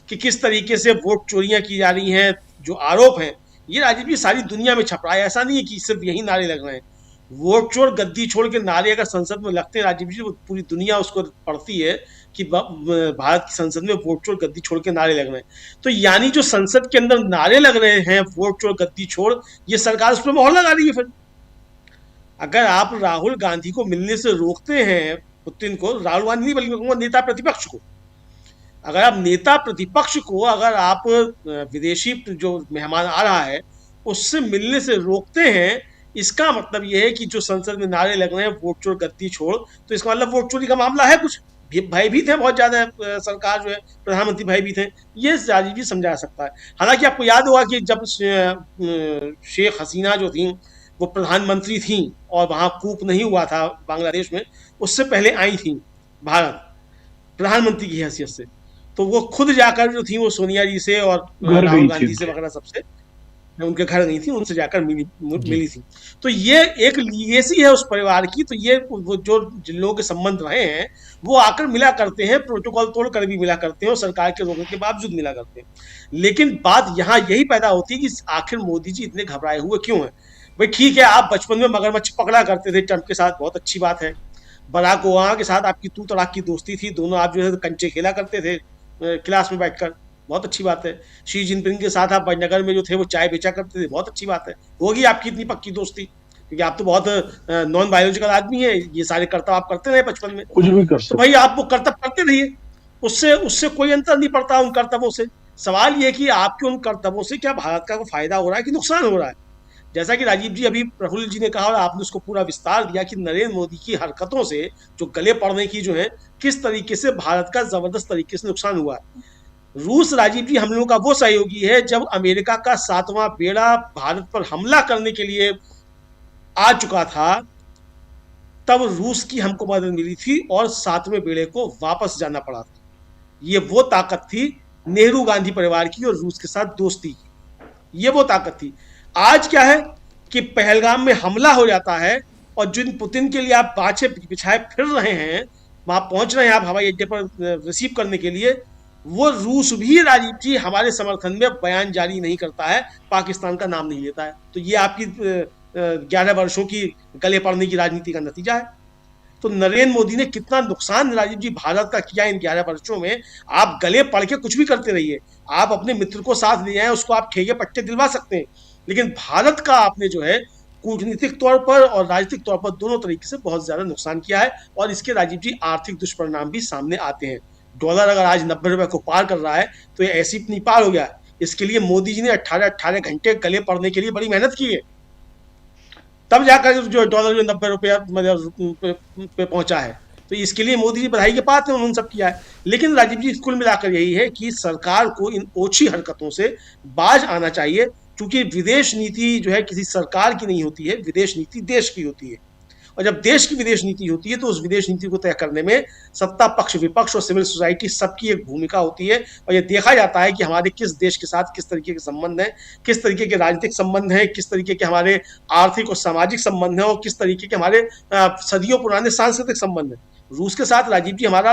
कि किस तरीके से वोट चोरियां की जा रही हैं। जो आरोप हैं ये राजीव जी सारी दुनिया में छप रहा है, ऐसा नहीं है कि सिर्फ यही नारे लग रहे हैं। वोट चोर गद्दी छोड़ के नारे अगर संसद में लगते हैं राजीव जी, वो पूरी दुनिया उसको पढ़ती है कि भारत की संसद में वोट चोर गद्दी छोड़ के नारे लग रहे हैं। तो यानी जो संसद के अंदर नारे लग रहे हैं वोट चोर गद्दी छोड़, ये सरकार उस पर मोहर लगा रही है। फिर अगर आप राहुल गांधी को मिलने से रोकते हैं, पुतिन को, राहुल गांधी नहीं बल्कि मैं कहूंगा नेता प्रतिपक्ष को, अगर आप नेता प्रतिपक्ष को अगर आप विदेशी जो मेहमान आ रहा है उससे मिलने से रोकते हैं, इसका मतलब यह है कि जो संसद में नारे लग रहे हैं वोट चोर गद्दी छोड़, तो इसका मतलब वोट चोरी का मामला है, कुछ भयभीत है बहुत ज्यादा सरकार जो है, प्रधानमंत्री भयभीत है। ये राजीव जी समझा सकता है। हालांकि आपको याद होगा कि जब शेख हसीना जो थी वो प्रधानमंत्री थी और वहां कूप नहीं हुआ था बांग्लादेश में, उससे पहले आई थी भारत प्रधानमंत्री की हैसियत से, तो वो खुद जाकर जो थी वो सोनिया जी से और राहुल गांधी से वगैरह सबसे, उनके घर नहीं थी, उनसे जाकर मिली थी। तो ये एक लीगेसी है उस परिवार की। तो ये वो जो जिन लोगों के संबंध रहे हैं वो आकर मिला करते हैं, प्रोटोकॉल तोड़ कर भी मिला करते हैं और सरकार के रोकने के बावजूद मिला करते हैं। लेकिन बात यहाँ यही पैदा होती है कि आखिर मोदी जी इतने घबराए हुए क्यों हैं। भाई ठीक है, आप बचपन में मगरमच्छ पकड़ा करते थे ट्रंप के साथ, बहुत अच्छी बात है। बराक ओबामा के साथ आपकी तू तड़ाक की दोस्ती थी, दोनों आप जो है कंचे खेला करते थे क्लास में बैठकर, बहुत अच्छी बात है। शी जिनपिंग के साथ आप नगर में जो थे वो चाय बेचा करते थे, बहुत अच्छी बात है। होगी आपकी इतनी पक्की दोस्ती, क्योंकि आप तो बहुत नॉन बायोलॉजिकल आदमी है, ये सारे कर्तव्य आप करते रहे बचपन में, कुछ भी कर सकते। तो भाई आप वो कर्तव्य करते रहिए, उससे कोई अंतर नहीं पड़ता उन कर्तव्यों से। सवाल ये कि आपके उन कर्तव्यों से क्या भारत का कोई फायदा हो रहा है कि नुकसान हो रहा है। जैसा कि राजीव जी अभी प्रफुल्ल जी ने कहा और आपने उसको पूरा विस्तार दिया कि नरेंद्र मोदी की हरकतों से जो गले पड़ने की जो है किस तरीके से भारत का जबरदस्त तरीके से नुकसान हुआ है। रूस राजीव जी हम लोगों का वो सहयोगी है, जब अमेरिका का 7वां बेड़ा भारत पर हमला करने के लिए आ चुका था तब रूस की हमको मदद मिली थी और 7वें बेड़े को वापस जाना पड़ा था। ये वो ताकत थी नेहरू गांधी परिवार की और रूस के साथ दोस्ती की, ये वो ताकत थी। आज क्या है कि पहलगाम में हमला हो जाता है और जिन पुतिन के लिए आप बाछे बिछाए फिर रहे हैं, वहां पहुंच रहे हैं आप हवाई अड्डे पर रिसीव करने के लिए, वो रूस भी राजीव जी हमारे समर्थन में बयान जारी नहीं करता है, पाकिस्तान का नाम नहीं लेता है। तो ये आपकी 11 वर्षों की गले पड़ने की राजनीति का नतीजा है। तो नरेंद्र मोदी ने कितना नुकसान राजीव जी भारत का किया इन 11 वर्षों में। आप गले पड़ के कुछ भी करते रहिए, आप अपने मित्र को साथ ले आए, उसको आप ठेके पट्टे दिलवा सकते हैं, लेकिन भारत का आपने जो है कूटनीतिक तौर पर और राजनीतिक तौर पर दोनों तरीके से बहुत ज्यादा नुकसान किया है। और इसके राजीव जी आर्थिक दुष्परिणाम भी सामने आते हैं। डॉलर अगर आज 90 रुपए को पार कर रहा है तो ये ऐसी इतनी पार हो गया। इसके लिए मोदी जी ने 18 घंटे गले पड़ने के लिए बड़ी मेहनत की है, तब जाकर जो डॉलर जो 90 रुपया पे पहुंचा है। तो इसके लिए मोदी जी बधाई के पात्र हैं, उन्होंने सब किया है। लेकिन राजीव जी कुल मिलाकर यही है कि सरकार को इन ओछी हरकतों से बाज आना चाहिए, क्योंकि विदेश नीति जो है किसी सरकार की नहीं होती है, विदेश नीति देश की होती है। और जब देश की विदेश नीति होती है तो उस विदेश नीति को तय करने में सत्ता पक्ष, विपक्ष और सिविल सोसाइटी सबकी एक भूमिका होती है। और ये देखा जाता है कि हमारे किस देश के साथ किस तरीके के संबंध हैं, किस तरीके के राजनीतिक संबंध हैं, किस तरीके के हमारे आर्थिक और सामाजिक संबंध हैं और किस तरीके के हमारे सदियों पुराने सांस्कृतिक संबंध हैं। रूस के साथ राजीव जी हमारा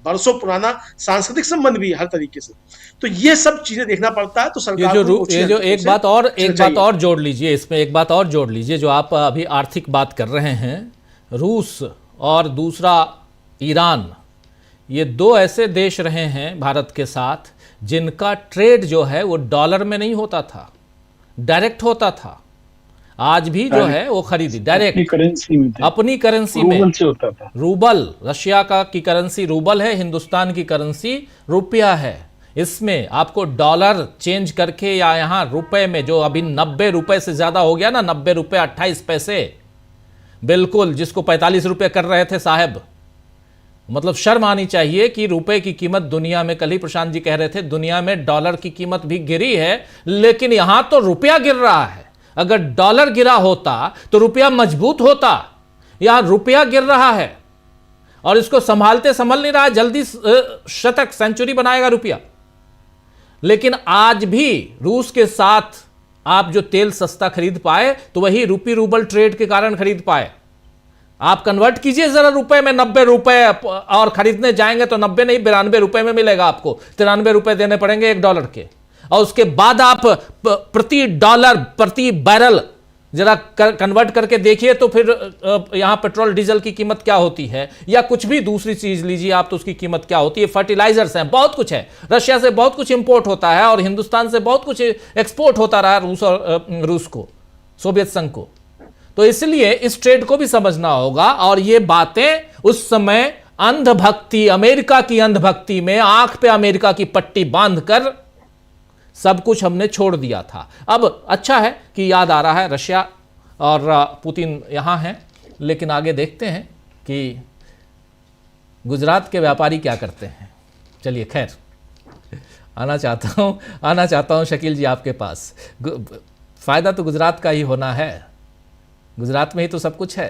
बरसों पुराना सांस्कृतिक संबंध भी हर तरीके से। तो ये सब चीजें देखना पड़ता है। तो सरकार ये जो एक बात और जोड़ लीजिए, इसमें एक बात और जोड़ लीजिए, जो आप अभी आर्थिक बात कर रहे हैं, रूस और दूसरा ईरान, ये दो ऐसे देश रहे हैं भारत के साथ जिनका ट्रेड जो है वो डॉलर में नहीं होता था, डायरेक्ट होता था। आज भी जो है वो खरीदी डायरेक्ट अपनी करेंसी में से होता था। रूबल, रशिया की करेंसी रूबल है, हिंदुस्तान की करेंसी रुपया है। इसमें आपको डॉलर चेंज करके या यहाँ रुपए में, जो अभी 90 रुपए से ज्यादा हो गया ना, 90 रुपए 28 पैसे, बिल्कुल जिसको 45 रुपए कर रहे थे साहब, मतलब शर्म आनी चाहिए कि रुपए की कीमत दुनिया में, कल ही प्रशांत जी कह रहे थे दुनिया में डॉलर की कीमत भी गिरी है, लेकिन यहां तो रुपया गिर रहा है। अगर डॉलर गिरा होता तो रुपया मजबूत होता, यहां रुपया गिर रहा है और इसको संभालते संभल नहीं रहा है, जल्दी शतक सेंचुरी बनाएगा रुपया। लेकिन आज भी रूस के साथ आप जो तेल सस्ता खरीद पाए तो वही रूपी रूबल ट्रेड के कारण खरीद पाए। आप कन्वर्ट कीजिए जरा रुपए में, 90 रुपए, और खरीदने जाएंगे तो 90 नहीं 92 रुपए में मिलेगा आपको, 93 रुपए देने पड़ेंगे $1 के। और उसके बाद आप प्रति डॉलर प्रति बैरल जरा कन्वर्ट करके देखिए तो फिर यहां पेट्रोल डीजल की कीमत क्या होती है, या कुछ भी दूसरी चीज लीजिए आप तो उसकी कीमत क्या होती है। फर्टिलाइजर्स हैं, बहुत कुछ है, रशिया से बहुत कुछ इंपोर्ट होता है और हिंदुस्तान से बहुत कुछ एक्सपोर्ट होता रहा रूस को, सोवियत संघ को। तो इसलिए इस ट्रेड को भी समझना होगा। और ये बातें उस समय अंधभक्ति, अमेरिका की अंधभक्ति में आंख पे अमेरिका की पट्टी बांधकर सब कुछ हमने छोड़ दिया था। अब अच्छा है कि याद आ रहा है रशिया और पुतिन यहां हैं, लेकिन आगे देखते हैं कि गुजरात के व्यापारी क्या करते हैं। चलिए खैर, आना चाहता हूं शकील जी आपके पास। फायदा तो गुजरात का ही होना है, गुजरात में ही तो सब कुछ है।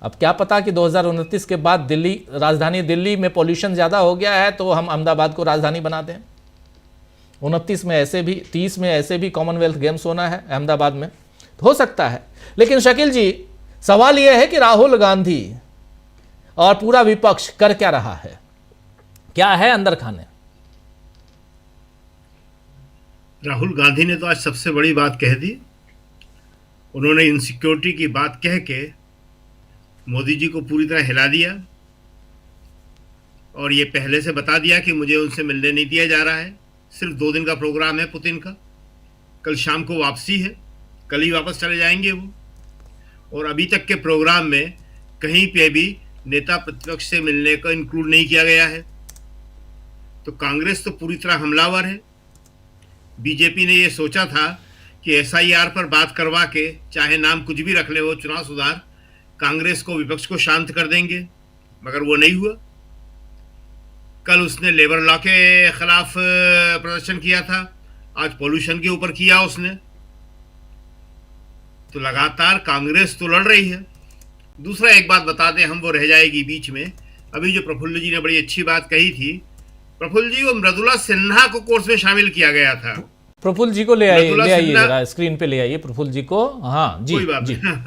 अब क्या पता कि 2029 के बाद दिल्ली, राजधानी दिल्ली में पॉल्यूशन ज़्यादा हो गया है तो हम अहमदाबाद को राजधानी बना दें। 29 में ऐसे भी, 30 में ऐसे भी कॉमनवेल्थ गेम्स होना है अहमदाबाद में, तो हो सकता है। लेकिन शकील जी, सवाल यह है कि राहुल गांधी और पूरा विपक्ष कर क्या रहा है, क्या है अंदर खाने? राहुल गांधी ने तो आज सबसे बड़ी बात कह दी। उन्होंने इनसिक्योरिटी की बात कह के मोदी जी को पूरी तरह हिला दिया और ये पहले से बता दिया कि मुझे उनसे मिलने नहीं दिया जा रहा है। सिर्फ 2 दिन का प्रोग्राम है पुतिन का, कल शाम को वापसी है, कल ही वापस चले जाएंगे वो। और अभी तक के प्रोग्राम में कहीं पे भी नेता प्रतिपक्ष से मिलने का इंक्लूड नहीं किया गया है। तो कांग्रेस तो पूरी तरह हमलावर है। बीजेपी ने ये सोचा था कि एसआईआर पर बात करवा के, चाहे नाम कुछ भी रख ले वो, चुनाव सुधार, कांग्रेस को, विपक्ष को शांत कर देंगे, मगर वो नहीं हुआ। कल उसने लेबर लॉ के खिलाफ प्रदर्शन किया था, आज पॉल्यूशन के ऊपर किया उसने। तो लगातार कांग्रेस तो लड़ रही है। दूसरा एक बात बता दें हम, वो रह जाएगी बीच में, अभी जो प्रफुल्ल जी ने बड़ी अच्छी बात कही थी, प्रफुल्ल जी, वो मृदुला सिन्हा को कोर्स में शामिल किया गया था। प्रफुल्ल जी को ले आइए जरा, स्क्रीन पे ले आइए प्रफुल्ल जी को। हाँ जी, कोई बात जी। नहीं।